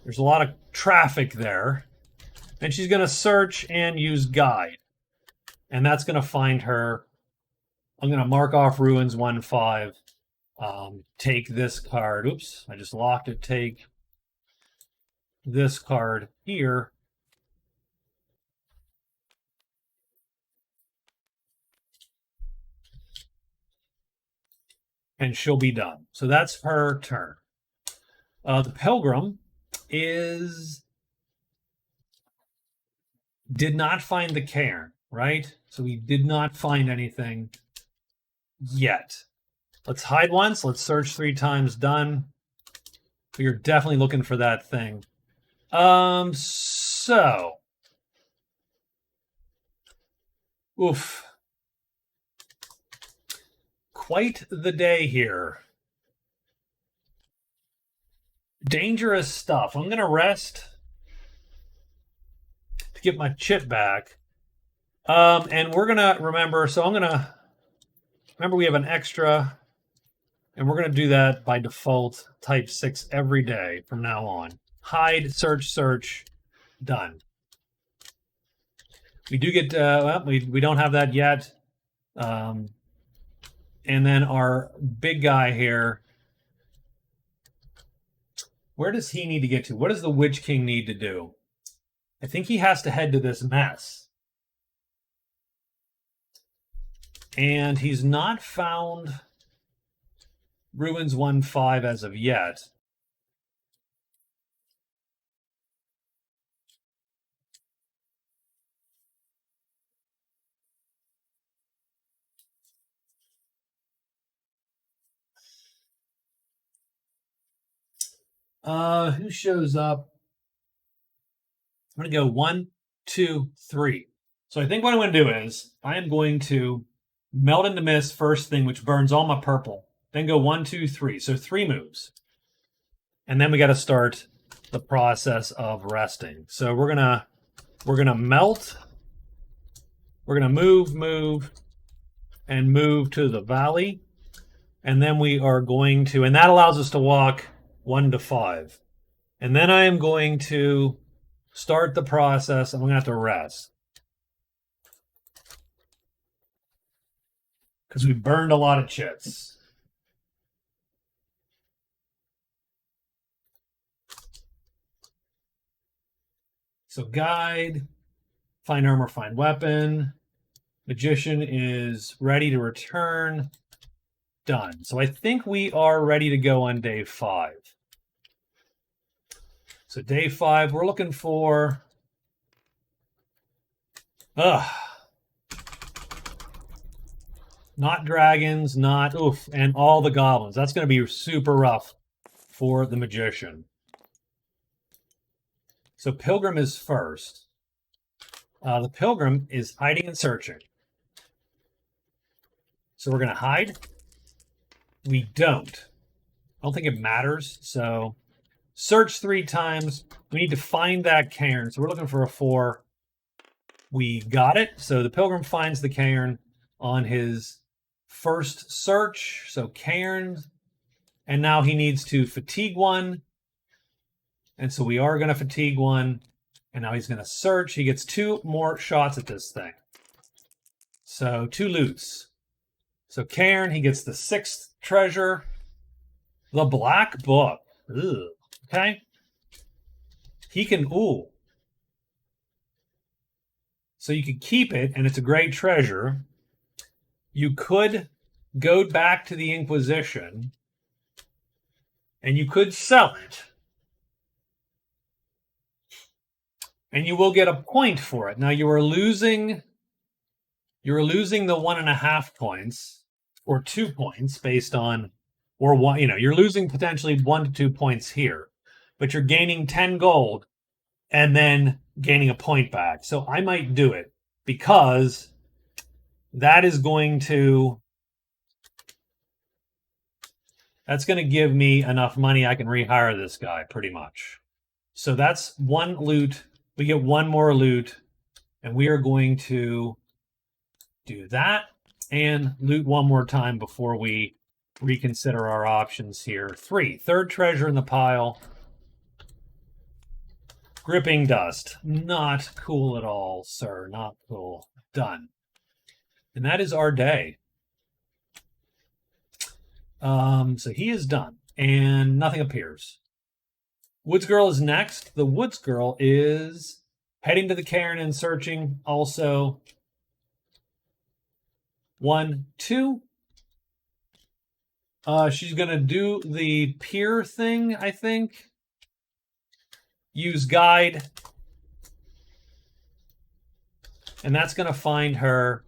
There's a lot of traffic there. And she's going to search and use guide. And that's going to find her. I'm going to mark off Ruins 1-5. Take this card. Oops, I just locked it. Take this card here. And she'll be done. So that's her turn. The Pilgrim did not find the cairn, right? So we did not find anything yet. Let's hide once. Let's search 3 times. Done. We are definitely looking for that thing. So. Oof. Quite the day here. Dangerous stuff. I'm going to rest to get my chip back. And we're going to remember, so I'm going to remember we have an extra, and we're going to do that by default, type 6 every day from now on. Hide, search, done. We do get, well, we don't have that yet. And then our big guy here, where does he need to get to? What does the Witch King need to do? I think he has to head to this mess. And he's not found Ruins 1-5 as of yet. Who shows up? I'm going to go 1, 2, 3. So I think what I'm going to do is I am going to melt into mist first thing, which burns all my purple. Then go 1, 2, 3. So 3 moves. And then we got to start the process of resting. So we're gonna melt. We're gonna move, and move to the valley. And then we are going to, and that allows us to walk 1 to 5. And then I am going to start the process. I'm going to have to rest. Because we burned a lot of chits. So guide, find armor, find weapon. Magician is ready to return. Done. So I think we are ready to go on day 5. So day 5, we're looking for... Not dragons, not... Oof, and all the goblins. That's going to be super rough for the magician. So Pilgrim is first. The Pilgrim is hiding and searching. So we're going to hide. We don't. I don't think it matters. So search 3 times. We need to find that cairn. So we're looking for a 4. We got it. So the pilgrim finds the cairn on his first search. So cairn. And now he needs to fatigue 1. And so we are going to fatigue 1. And now he's going to search. He gets 2 more shots at this thing. So 2 loots. So cairn, he gets the 6th treasure. The black book. Ugh. Okay. He can, ooh. So you could keep it, and it's a great treasure. You could go back to the Inquisition, and you could sell it. And you will get a point for it. Now you are losing the 1.5 points or 2 points based on, or 1, you're losing potentially 1 to 2 points here, but you're gaining 10 gold and then gaining a point back. So I might do it because that is going to, that's going to give me enough money I can rehire this guy pretty much. So that's 1 loot. We get 1 more loot, and we are going to do that and loot 1 more time before we reconsider our options here. 3, third treasure in the pile. Gripping dust. Not cool at all, sir. Not cool. Done. And that is our day. So he is done, and nothing appears. Woods Girl is next. The Woods Girl is heading to the cairn and searching. Also, 1, 2. She's going to do the pier thing, I think. Use guide. And that's going to find her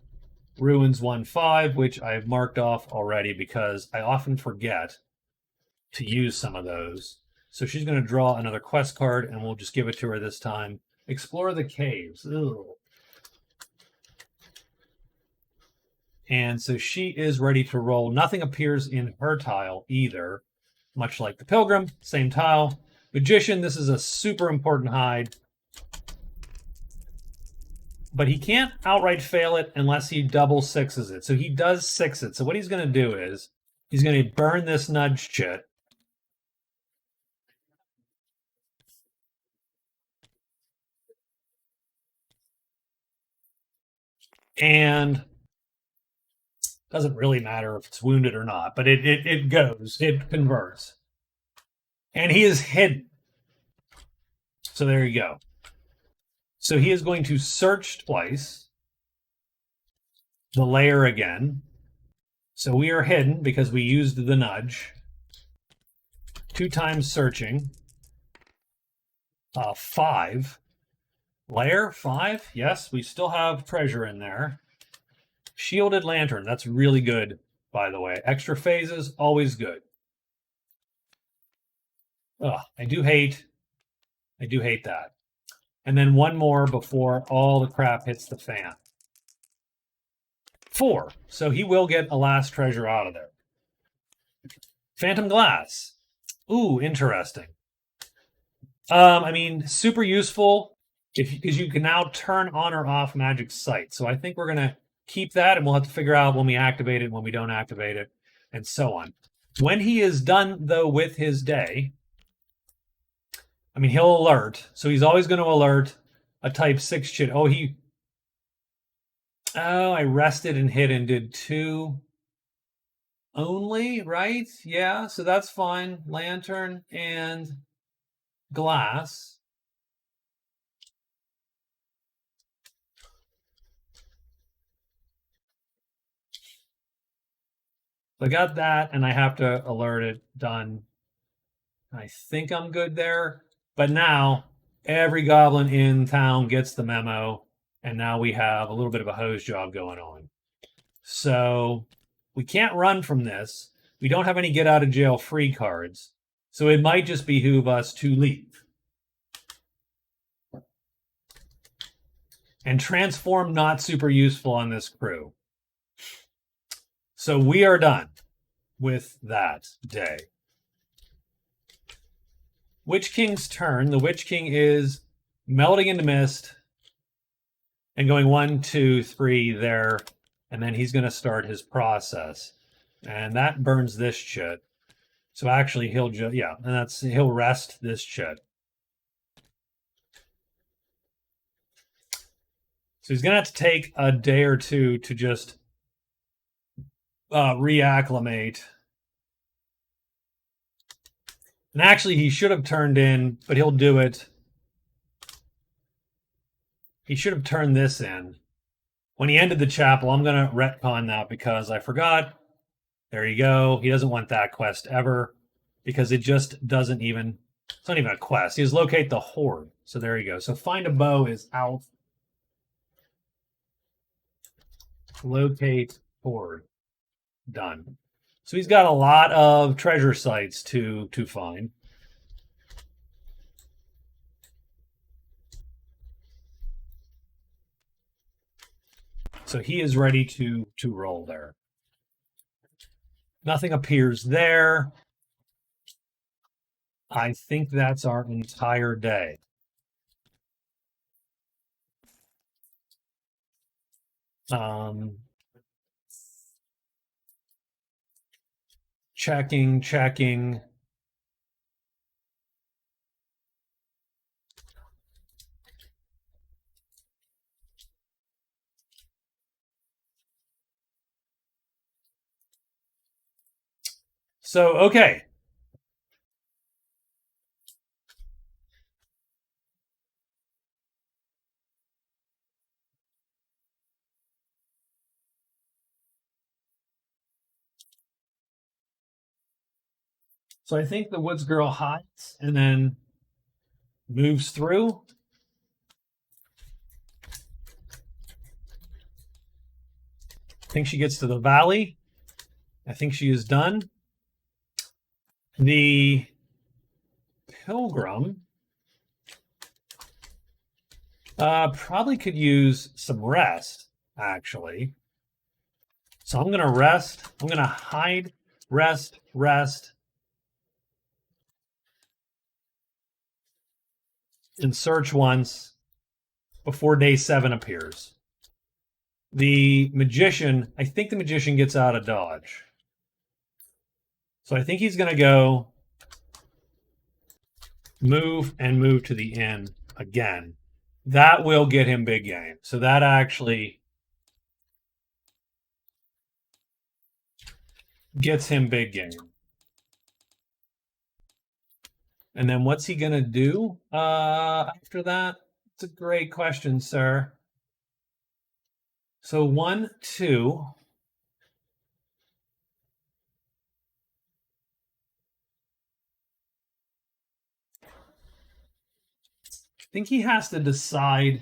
Ruins 1-5, which I've marked off already because I often forget to use some of those. So she's going to draw another quest card, and we'll just give it to her this time. Explore the caves. Ugh. And so she is ready to roll. Nothing appears in her tile either, much like the Pilgrim. Same tile. Magician, this is a super important hide. But he can't outright fail it unless he double 6s it. So he does 6 it. So what he's going to do is he's going to burn this nudge chit. And doesn't really matter if it's wounded or not, but it goes. It converts. And he is hidden. So there you go. So he is going to search twice. The layer again. So we are hidden because we used the nudge. 2 times searching. 5. Layer 5. Yes, we still have treasure in there. Shielded lantern. That's really good, by the way. Extra phases, always good. Ugh, I do hate that. And then 1 more before all the crap hits the fan. 4. So he will get a last treasure out of there. Phantom glass. Ooh, interesting. I mean, super useful because you can now turn on or off magic sight. So I think we're going to keep that, and we'll have to figure out when we activate it, when we don't activate it, and so on. When he is done, though, with his day, I mean, he'll alert. So he's always going to alert a type 6 chit. Oh, I rested and hit and did 2 only, right? Yeah, so that's fine. Lantern and glass. So I got that, and I have to alert it. Done. I think I'm good there. But now every goblin in town gets the memo, and now we have a little bit of a hose job going on. So we can't run from this. We don't have any get out of jail free cards. So it might just behoove us to leave. And transform not super useful on this crew. So we are done with that day. Witch King's turn. The Witch King is melting into mist and going 1, 2, 3 there, and then he's going to start his process, and that burns this shit. So actually, he'll he'll rest this shit. So he's going to have to take a day or two to just reacclimate. And actually, he should have turned in, but he'll do it. He should have turned this in. When he ended the chapel, I'm going to retcon that because I forgot. There you go. He doesn't want that quest ever because it just doesn't even, it's not even a quest. He has locate the horde. So there you go. So find a bow is out. Locate horde. Done. So he's got a lot of treasure sites to find. So he is ready to roll there. Nothing appears there. I think that's our entire day. Checking. So, okay. So I think the Woods Girl hides and then moves through. I think she gets to the valley. I think she is done. The Pilgrim probably could use some rest, actually. So I'm going to rest. I'm going to hide, rest, and search once before day 7 appears. The Magician, I think the Magician gets out of dodge. So I think he's going to go move to the inn again. That will get him big game. So that actually gets him big game. And then what's he going to do after that? It's a great question, sir. So 1, 2. I think he has to decide.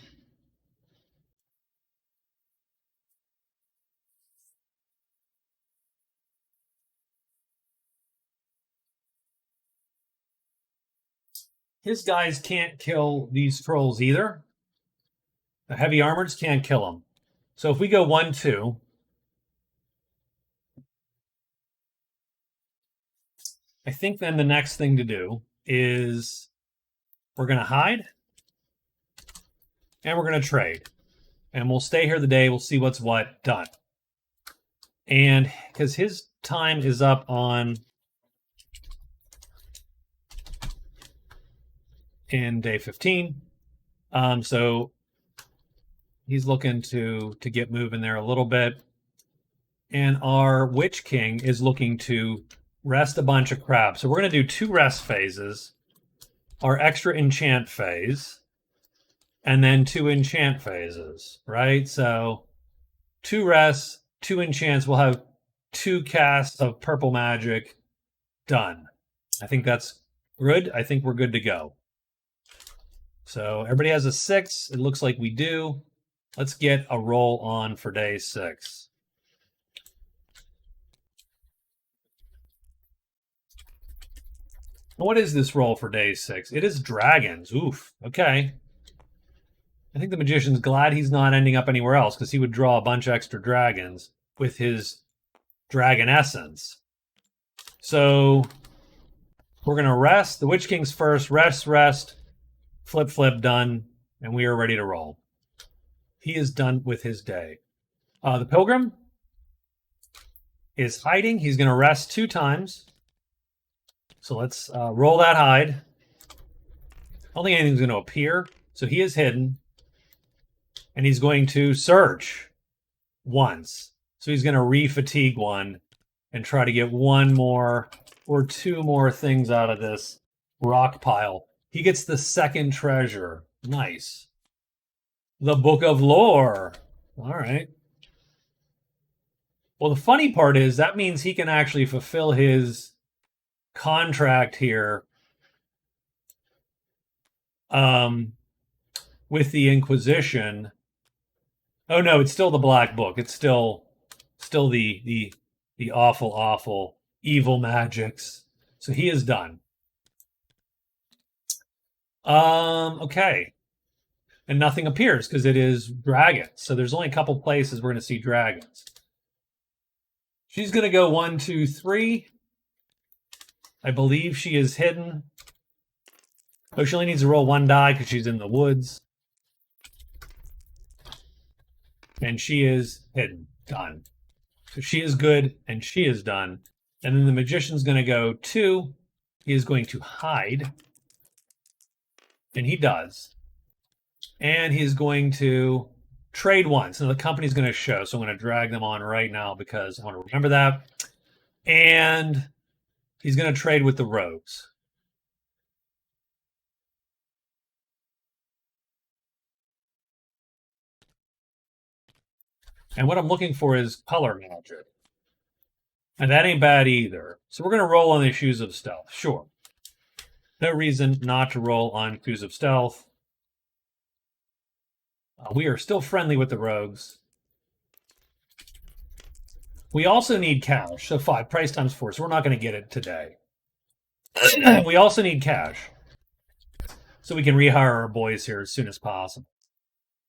His guys can't kill these trolls either. The heavy armoreds can't kill them. So if we go 1, 2, I think then the next thing to do is we're going to hide and we're going to trade. And we'll stay here the day. We'll see what's what done. And because his time is up on in day 15. So he's looking to get moving there a little bit. And our Witch King is looking to rest a bunch of crap. So we're going to do 2 rest phases, our extra enchant phase, and then 2 enchant phases, right? So 2 rests, 2 enchants. We'll have 2 casts of purple magic done. I think that's good. I think we're good to go. So everybody has a 6. It looks like we do. Let's get a roll on for day 6. What is this roll for day 6? It is dragons. Oof. Okay. I think the Magician's glad he's not ending up anywhere else because he would draw a bunch of extra dragons with his dragon essence. So we're going to rest. The Witch King's first. Rest. Flip, done. And we are ready to roll. He is done with his day. The Pilgrim is hiding. He's going to rest 2 times. So let's roll that hide. I don't think anything's going to appear. So he is hidden. And he's going to search once. So he's going to re-fatigue 1 and try to get 1 more or 2 more things out of this rock pile. He gets the second treasure. Nice. The Book of Lore. All right. Well, the funny part is that means he can actually fulfill his contract here with the Inquisition. Oh no, it's still the Black Book. It's still the awful evil magics. So he is done. Okay. And nothing appears because it is dragons. So there's only a couple places we're going to see dragons. She's going to go 1, 2, 3. I believe she is hidden. Oh, she only needs to roll 1 die because she's in the woods. And she is hidden. Done. So she is good and she is done. And then the magician's going to go 2. He is going to hide. And he does. And he's going to trade 1. So the company's going to show. So I'm going to drag them on right now because I want to remember that. And he's going to trade with the rogues. And what I'm looking for is color magic. And that ain't bad either. So we're going to roll on the Shoes of Stealth. Sure. No reason not to roll on Shoes of Stealth. We are still friendly with the rogues. We also need cash. So 5, price times 4. So we're not going to get it today. We also need cash. So we can rehire our boys here as soon as possible.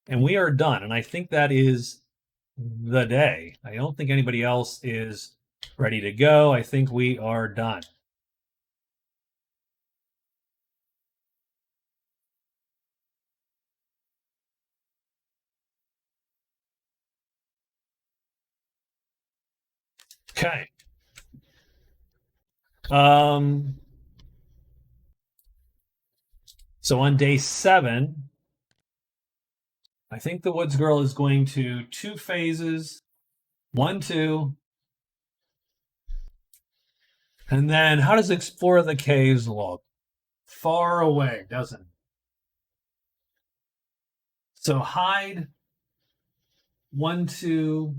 And we are done. And I think that is the day. I don't think anybody else is ready to go. I think we are done. Okay. So on day 7, I think the Woods Girl is going to 2 phases, 1, 2. And then how does Explore the Caves look? Far away, doesn't it? So hide, 1, 2.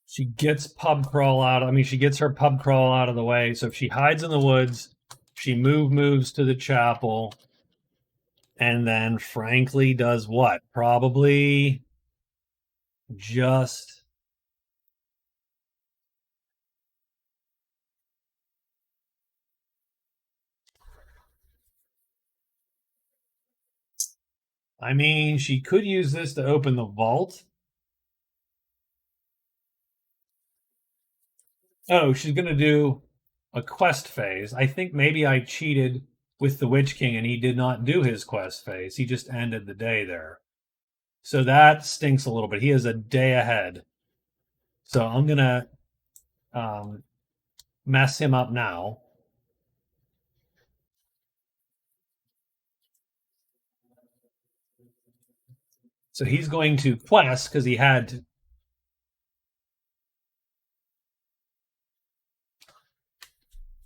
She gets pub crawl out. I mean, she gets her pub crawl out of the way. So if she hides in the woods, she moves to the chapel, and then frankly does what? Probably just I mean, she could use this to open the vault. Oh, she's going to do a quest phase. I think maybe I cheated with the Witch King and he did not do his quest phase. He just ended the day there. So that stinks a little bit. He is a day ahead. So I'm going to mess him up now. So he's going to quest because he had to.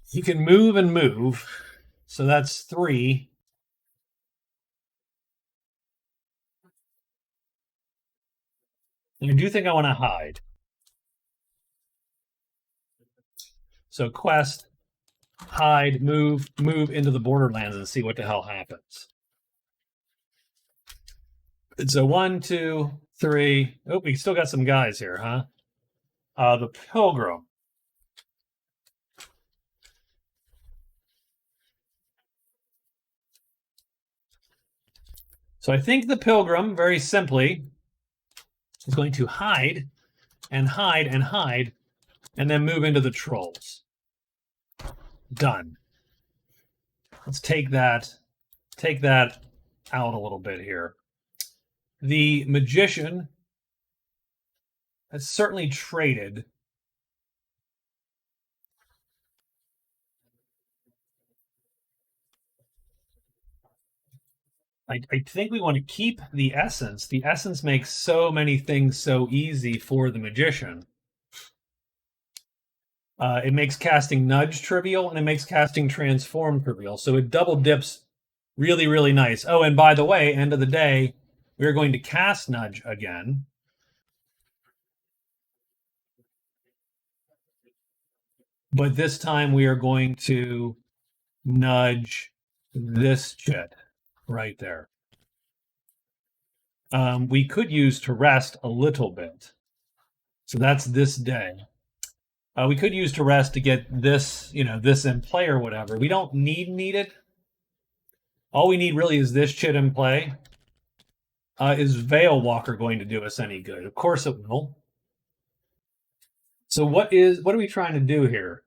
He can move and move. So that's 3. And I do think I want to hide. So quest, hide, move into the Borderlands and see what the hell happens. So 1, 2, 3. Oh, we still got some guys here, huh? The Pilgrim. So I think the Pilgrim, very simply, is going to hide and hide and hide, and then move into the Trolls. Done. Let's take that out a little bit here. The Magician has certainly traded. I think we want to keep the Essence. The Essence makes so many things so easy for the Magician. It makes casting Nudge trivial, and it makes casting Transform trivial. So it double dips really, really nice. Oh, and by the way, end of the day, we're going to cast Nudge again. But this time we are going to nudge this chit right there. We could use to rest a little bit. So that's this day. We could use to rest to get this, this in play or whatever. We don't need it. All we need really is this chit in play. Is Veil Walker going to do us any good? Of course it will. So what are we trying to do here?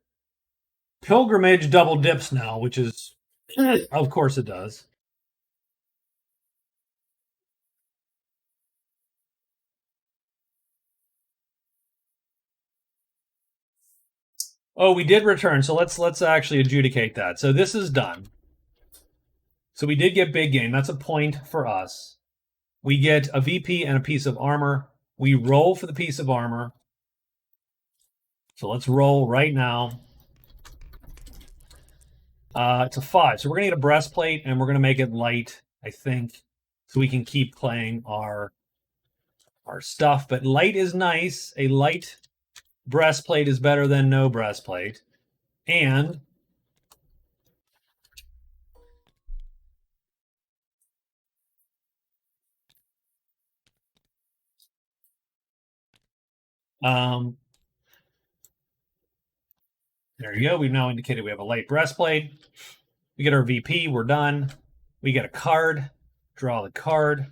Pilgrimage double dips now, which is, of course it does. Oh, we did return, so let's actually adjudicate that. So this is done. So we did get big game. That's a point for us. We get a VP and a piece of armor. We roll for the piece of armor. So let's roll right now. It's a 5. So we're going to get a breastplate, and we're going to make it light, I think, so we can keep playing our stuff. But light is nice. A light breastplate is better than no breastplate. And there you go. We've now indicated we have a light breastplate. We get our VP. We're done. We get a card. Draw the card.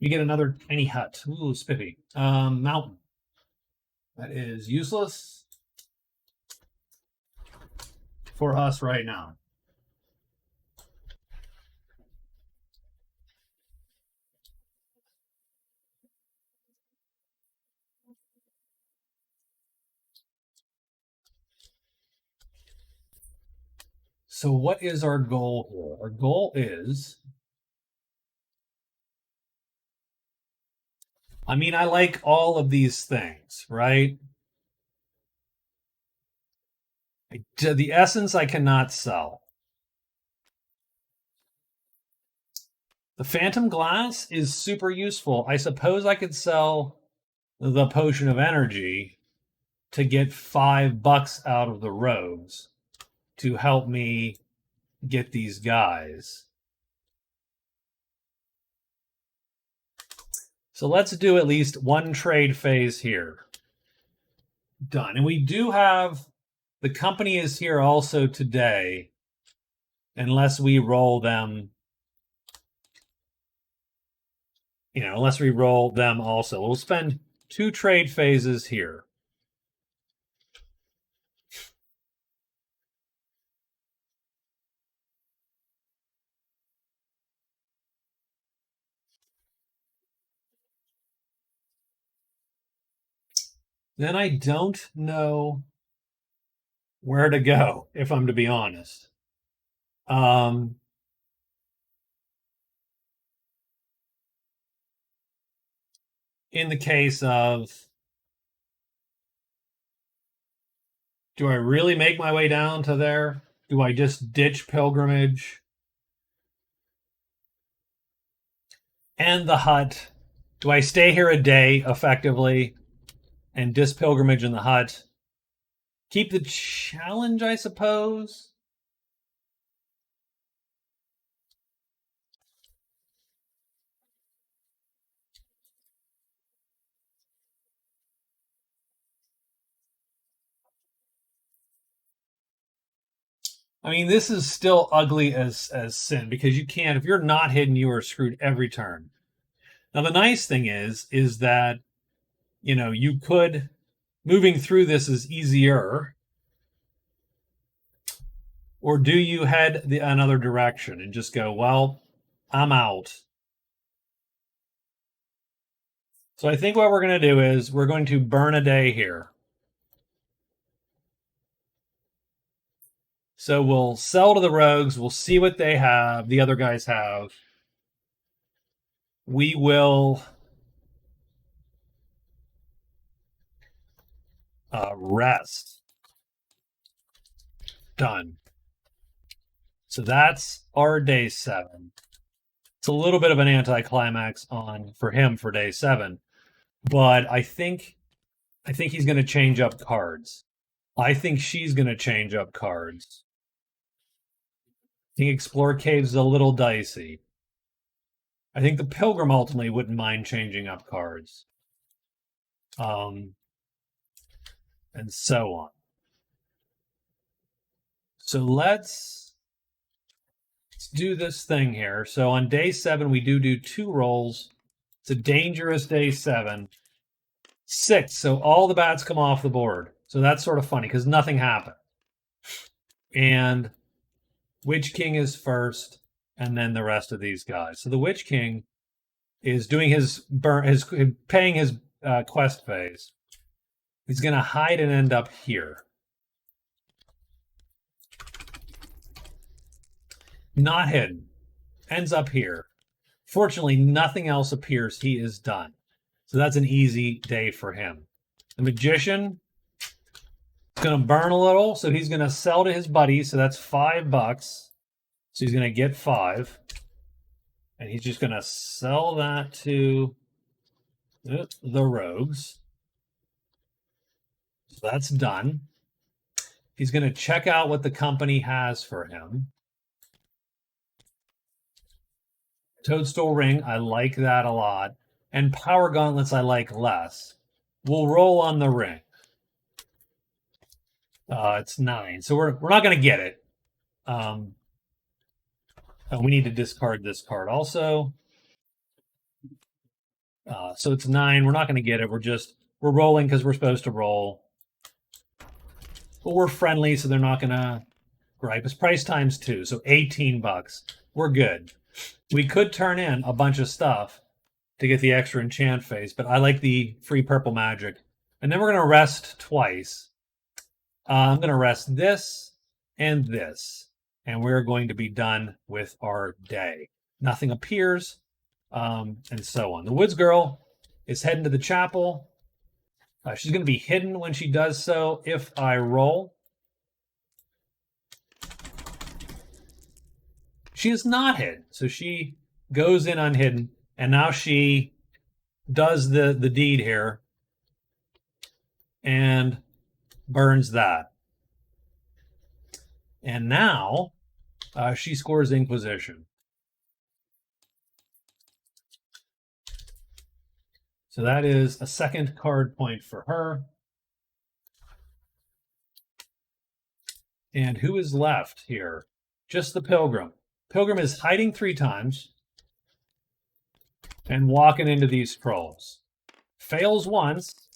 We get another tiny hut. Ooh, spiffy. Mountain. That is useless for us right now. So what is our goal here? Our goal is, I mean, I like all of these things, right? The essence I cannot sell. The Phantom Glass is super useful. I suppose I could sell the Potion of Energy to get $5 out of the rogues to help me get these guys. So let's do at least one trade phase here. Done. And we do have, the company is here also today, unless we roll them, unless we roll them also. We'll spend 2 trade phases here. Then I don't know where to go, if I'm to be honest. In the case of, do I really make my way down to there? Do I just ditch pilgrimage? And the hut? Do I stay here a day effectively and dispilgrimage in the hut? Keep the challenge, I suppose. I mean, this is still ugly as sin because you can't. If you're not hidden, you are screwed every turn. Now the nice thing is that you could moving through this is easier. Or do you head another direction and just go, well, I'm out? So I think what we're going to do is we're going to burn a day here. So we'll sell to the rogues. We'll see what they have, the other guys have. We will rest. Done. So that's our day 7. It's a little bit of an anticlimax for him for day 7, but I think he's going to change up cards. I think she's going to change up cards. I think Explore Caves is a little dicey. I think the Pilgrim ultimately wouldn't mind changing up cards. And so on. So let's do this thing here. So on day 7, we do 2 rolls. It's a dangerous day 7. 6, so all the bats come off the board. So that's sort of funny because nothing happened. And Witch King is first, and then the rest of these guys. So the Witch King is doing paying his quest phase. He's going to hide and end up here. Not hidden. Ends up here. Fortunately, nothing else appears. He is done. So that's an easy day for him. The Magician is going to burn a little, so he's going to sell to his buddy. So that's $5. So he's going to get 5. And he's just going to sell that to the rogues. So that's done. He's going to check out what the company has for him. Toadstool Ring, I like that a lot. And Power Gauntlets I like less. We'll roll on the ring. It's 9. So we're not going to get it. We need to discard this card also. So it's 9. We're not going to get it. We're rolling because we're supposed to roll. But we're friendly, so they're not going to gripe. It's price times 2, so $18. We're good. We could turn in a bunch of stuff to get the extra enchant phase, but I like the free purple magic. And then we're going to rest twice. I'm going to rest this and this, and we're going to be done with our day. Nothing appears, and so on. The Woods Girl is heading to the chapel. She's going to be hidden when she does so if I roll. She is not hidden, so she goes in unhidden, and now she does the deed here and burns that. And now she scores Inquisition. So that is a second card point for her. And who is left here? Just the Pilgrim. Pilgrim is hiding 3 times and walking into these trolls. Fails once,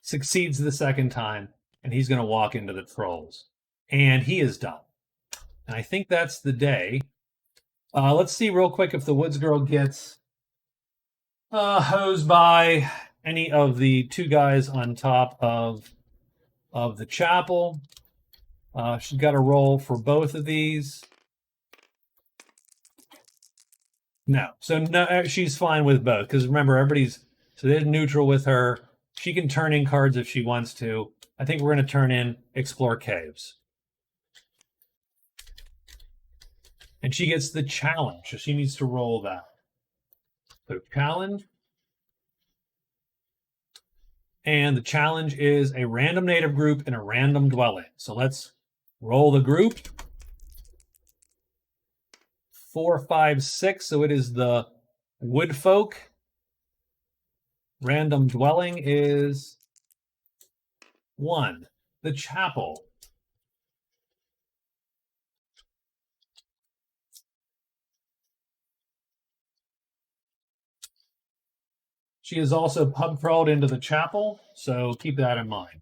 succeeds the second time, and he's going to walk into the trolls. And he is done. And I think that's the day. Let's see real quick if the Woods Girl gets hosed by any of the 2 guys on top of the chapel. She's got a roll for both of these. No. So no, she's fine with both. Because remember, so they're neutral with her. She can turn in cards if she wants to. I think we're going to turn in Explore Caves. And she gets the challenge. So she needs to roll that. So challenge. And the challenge is a random native group in a random dwelling. So let's roll the group. 4, 5, 6. So it is the wood folk. Random dwelling is 1. The chapel. She is also pub crawled into the chapel, so keep that in mind.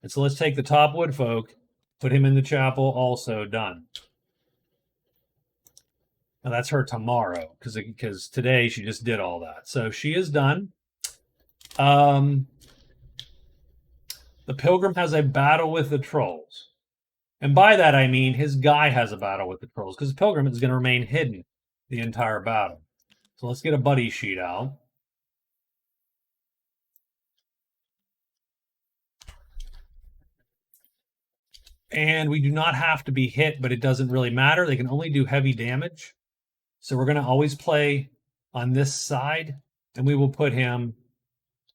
And so let's take the top wood folk, put him in the chapel, also done. Now that's her tomorrow, because today she just did all that. So she is done. The Pilgrim has a battle with the trolls. And by that I mean his guy has a battle with the trolls, because the Pilgrim is going to remain hidden the entire battle. So let's get a buddy sheet out. And we do not have to be hit, but it doesn't really matter. They can only do heavy damage. So we're going to always play on this side, and we will put him,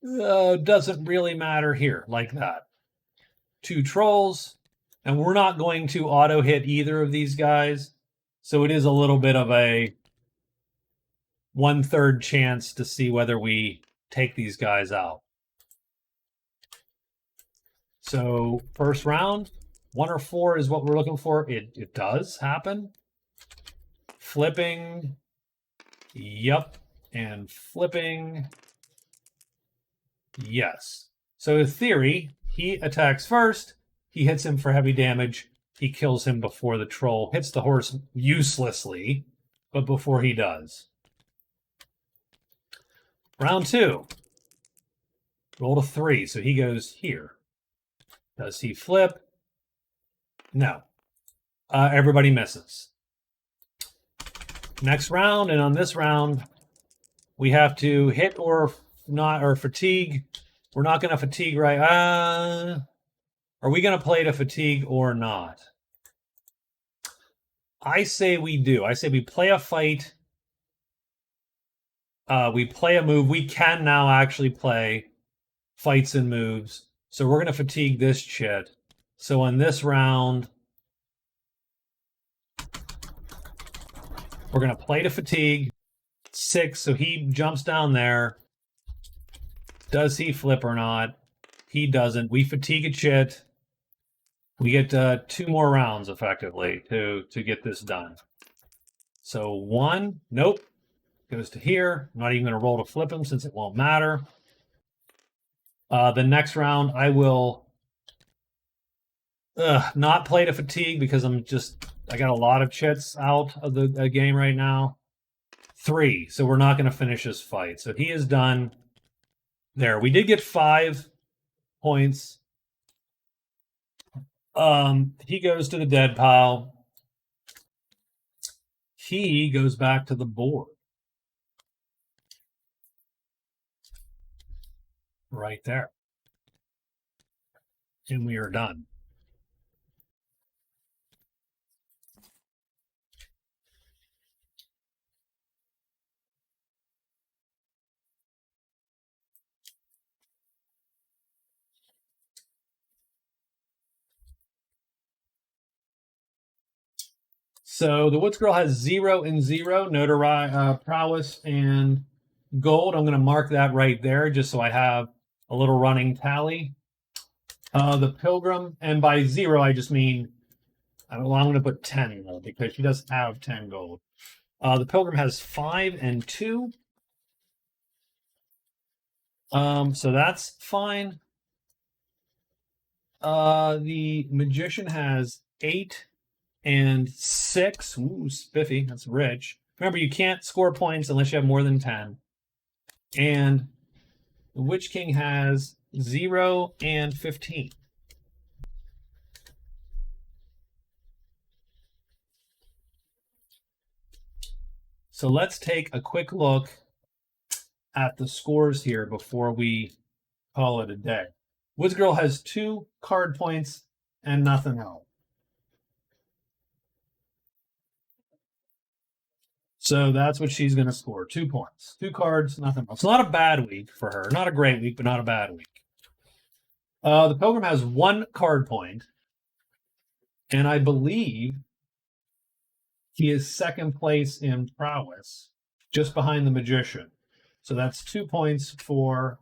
doesn't really matter here, like that. 2 trolls, and we're not going to auto hit either of these guys. So it is a little bit of a 1/3 chance to see whether we take these guys out. So first round, 1 or 4 is what we're looking for. It does happen. Flipping. Yep. And flipping. Yes. So in theory, he attacks first. He hits him for heavy damage. He kills him before the troll hits the horse uselessly, but before he does. Round 2. Rolled a 3, so he goes here. Does he flip? No. Everybody misses. Next round, and on this round, we have to hit or not, or fatigue. We're not going to fatigue, right? Are we going to play to fatigue or not? I say we do. I say we play a fight. We play a move. We can now actually play fights and moves. So we're going to fatigue this chit. So on this round, we're going to play to fatigue. 6, so he jumps down there. Does he flip or not? He doesn't. We fatigue a chit. We get 2 more rounds, effectively, to get this done. So 1, nope, goes to here. I'm not even going to roll to flip him since it won't matter. The next round, I will not play to fatigue because I got a lot of chits out of the game right now. 3, so we're not going to finish this fight. So he is done. There, we did get 5 points. He goes to the dead pile. He goes back to the board. Right there. And we are done. So the Woods Girl has 0 and 0, notoriety, prowess, and gold. I'm going to mark that right there just so I have a little running tally. The Pilgrim, and by 0, I just mean, I'm going to put 10 though, because she does have 10 gold. The Pilgrim has 5 and 2. So that's fine. The Magician has 8 and 6. Ooh, spiffy. That's rich. Remember, you can't score points unless you have more than 10. And the Witch King has 0 and 15. So let's take a quick look at the scores here before we call it a day. Woods Girl has 2 card points and nothing else. So that's what she's going to score. 2 points. 2 cards, nothing else. It's not a bad week for her. Not a great week, but not a bad week. The Pilgrim has 1 card point. And I believe he is second place in prowess, just behind the Magician. So that's 2 points for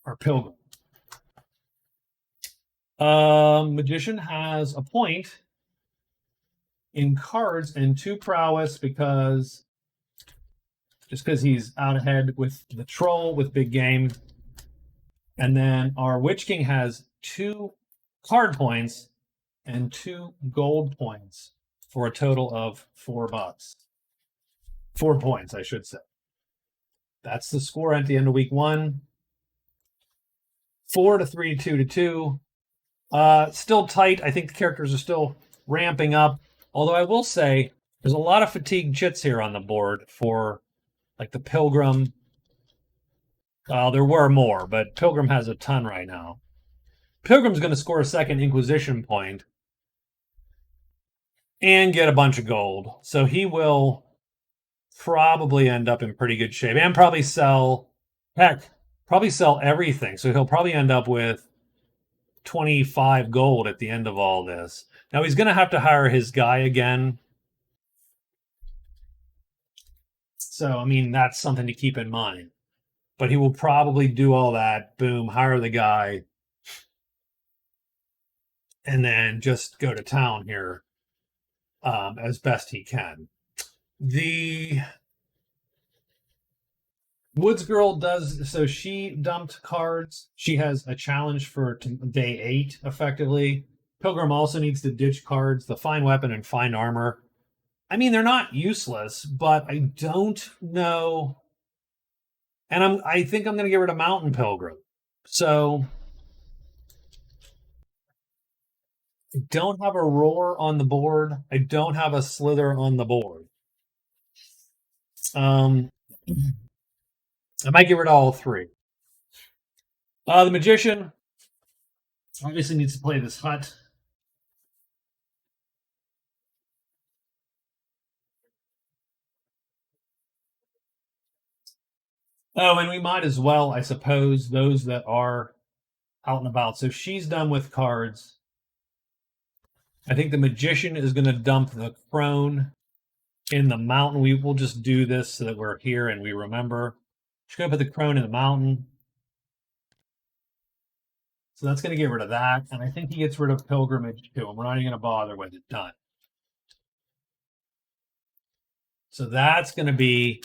our Pilgrim. Magician has a point in cards and 2 prowess because just because he's out ahead with the troll with big game. And then our Witch King has 2 card points and 2 gold points for a total of $4. 4 points, I should say. That's the score at the end of week 1. 4-3, 2-2. Still tight. I think the characters are still ramping up. Although I will say there's a lot of fatigued chits here on the board for like the Pilgrim. There were more, but Pilgrim has a ton right now. Pilgrim's going to score a second Inquisition point and get a bunch of gold. So he will probably end up in pretty good shape and probably sell everything. So he'll probably end up with 25 gold at the end of all this. Now he's going to have to hire his guy again. So, I mean, that's something to keep in mind. But he will probably do all that, boom, hire the guy, and then just go to town here as best he can. The Woods Girl does, so she dumped cards. She has a challenge for day 8, effectively. Pilgrim also needs to ditch cards, the Fine Weapon and Fine Armor. I mean, they're not useless, but I don't know. And I think I'm going to get rid of Mountain Pilgrim. So I don't have a Roar on the board. I don't have a Slither on the board. I might get rid of all 3. The Magician obviously needs to play this hut. Oh, and we might as well, I suppose, those that are out and about. So she's done with cards. I think the Magician is going to dump the Crone in the mountain. We will just do this so that we're here and we remember. She's going to put the Crone in the mountain. So that's going to get rid of that. And I think he gets rid of Pilgrimage too. And we're not even going to bother with it. Done. So that's going to be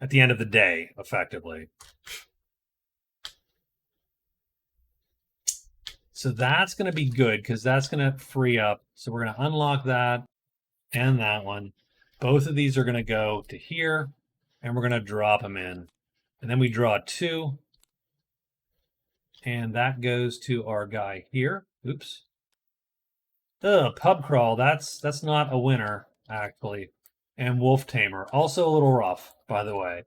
at the end of the day, effectively. So that's going to be good because that's going to free up. So we're going to unlock that and that one. Both of these are going to go to here, and we're going to drop them in. And then we draw 2. And that goes to our guy here. Oops. Pub Crawl. That's not a winner, actually. And Wolf Tamer. Also a little rough, by the way.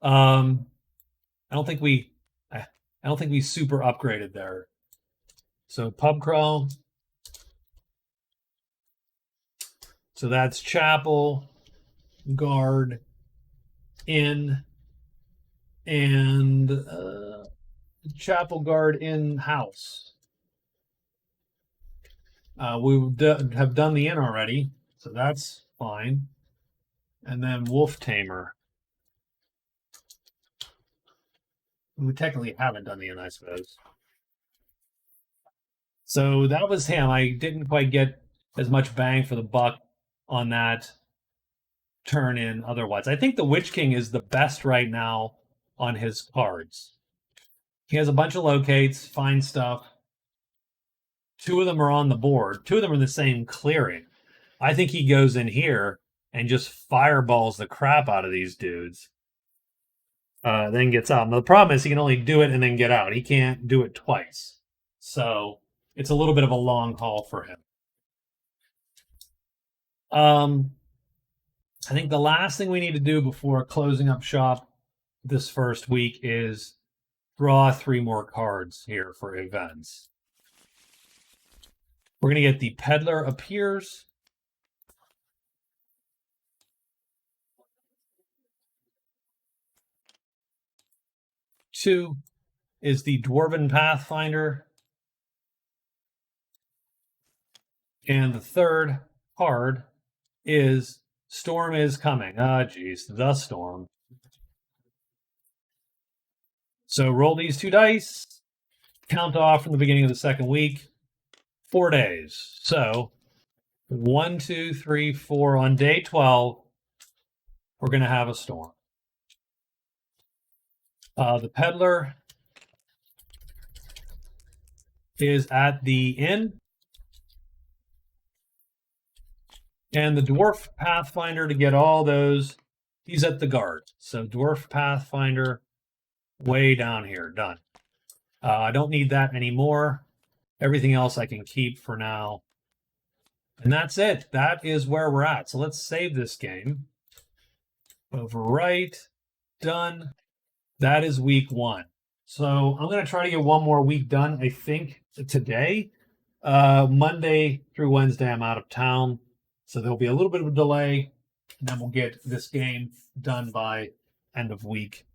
I don't think we super upgraded there. So Pub Crawl. So that's Chapel, Guard, Inn, and Chapel, Guard, Inn, House. We have done the Inn already, so that's fine. And then Wolf Tamer. We technically haven't done the Inn, I suppose. So that was him. I didn't quite get as much bang for the buck on that turn in otherwise. I think the Witch King is the best right now on his cards. He has a bunch of locates, fine stuff. 2 of them are on the board. 2 of them are in the same clearing. I think he goes in here and just fireballs the crap out of these dudes. Then gets out. Now the problem is he can only do it and then get out. He can't do it twice. So it's a little bit of a long haul for him. I think the last thing we need to do before closing up shop this first week is draw 3 more cards here for events. We're going to get the Peddler Appears. Two is the Dwarven Pathfinder. And the third card is Storm is Coming. Ah, geez, the Storm. So roll these 2 dice, count off from the beginning of the second week, 4 days. So 1, 2, 3, 4. On day 12, we're going to have a storm. The peddler is at the inn. And the dwarf pathfinder, to get all those, he's at the guard. So dwarf pathfinder way down here, done. I don't need that anymore. Everything else I can keep for now. And that's it. That is where we're at. So let's save this game. Overwrite. Done. That is week 1. So I'm going to try to get one more week done, I think, today. Monday through Wednesday, I'm out of town. So there'll be a little bit of a delay. And then we'll get this game done by end of week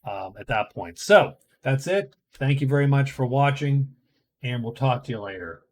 at that point. So that's it. Thank you very much for watching. And we'll talk to you later.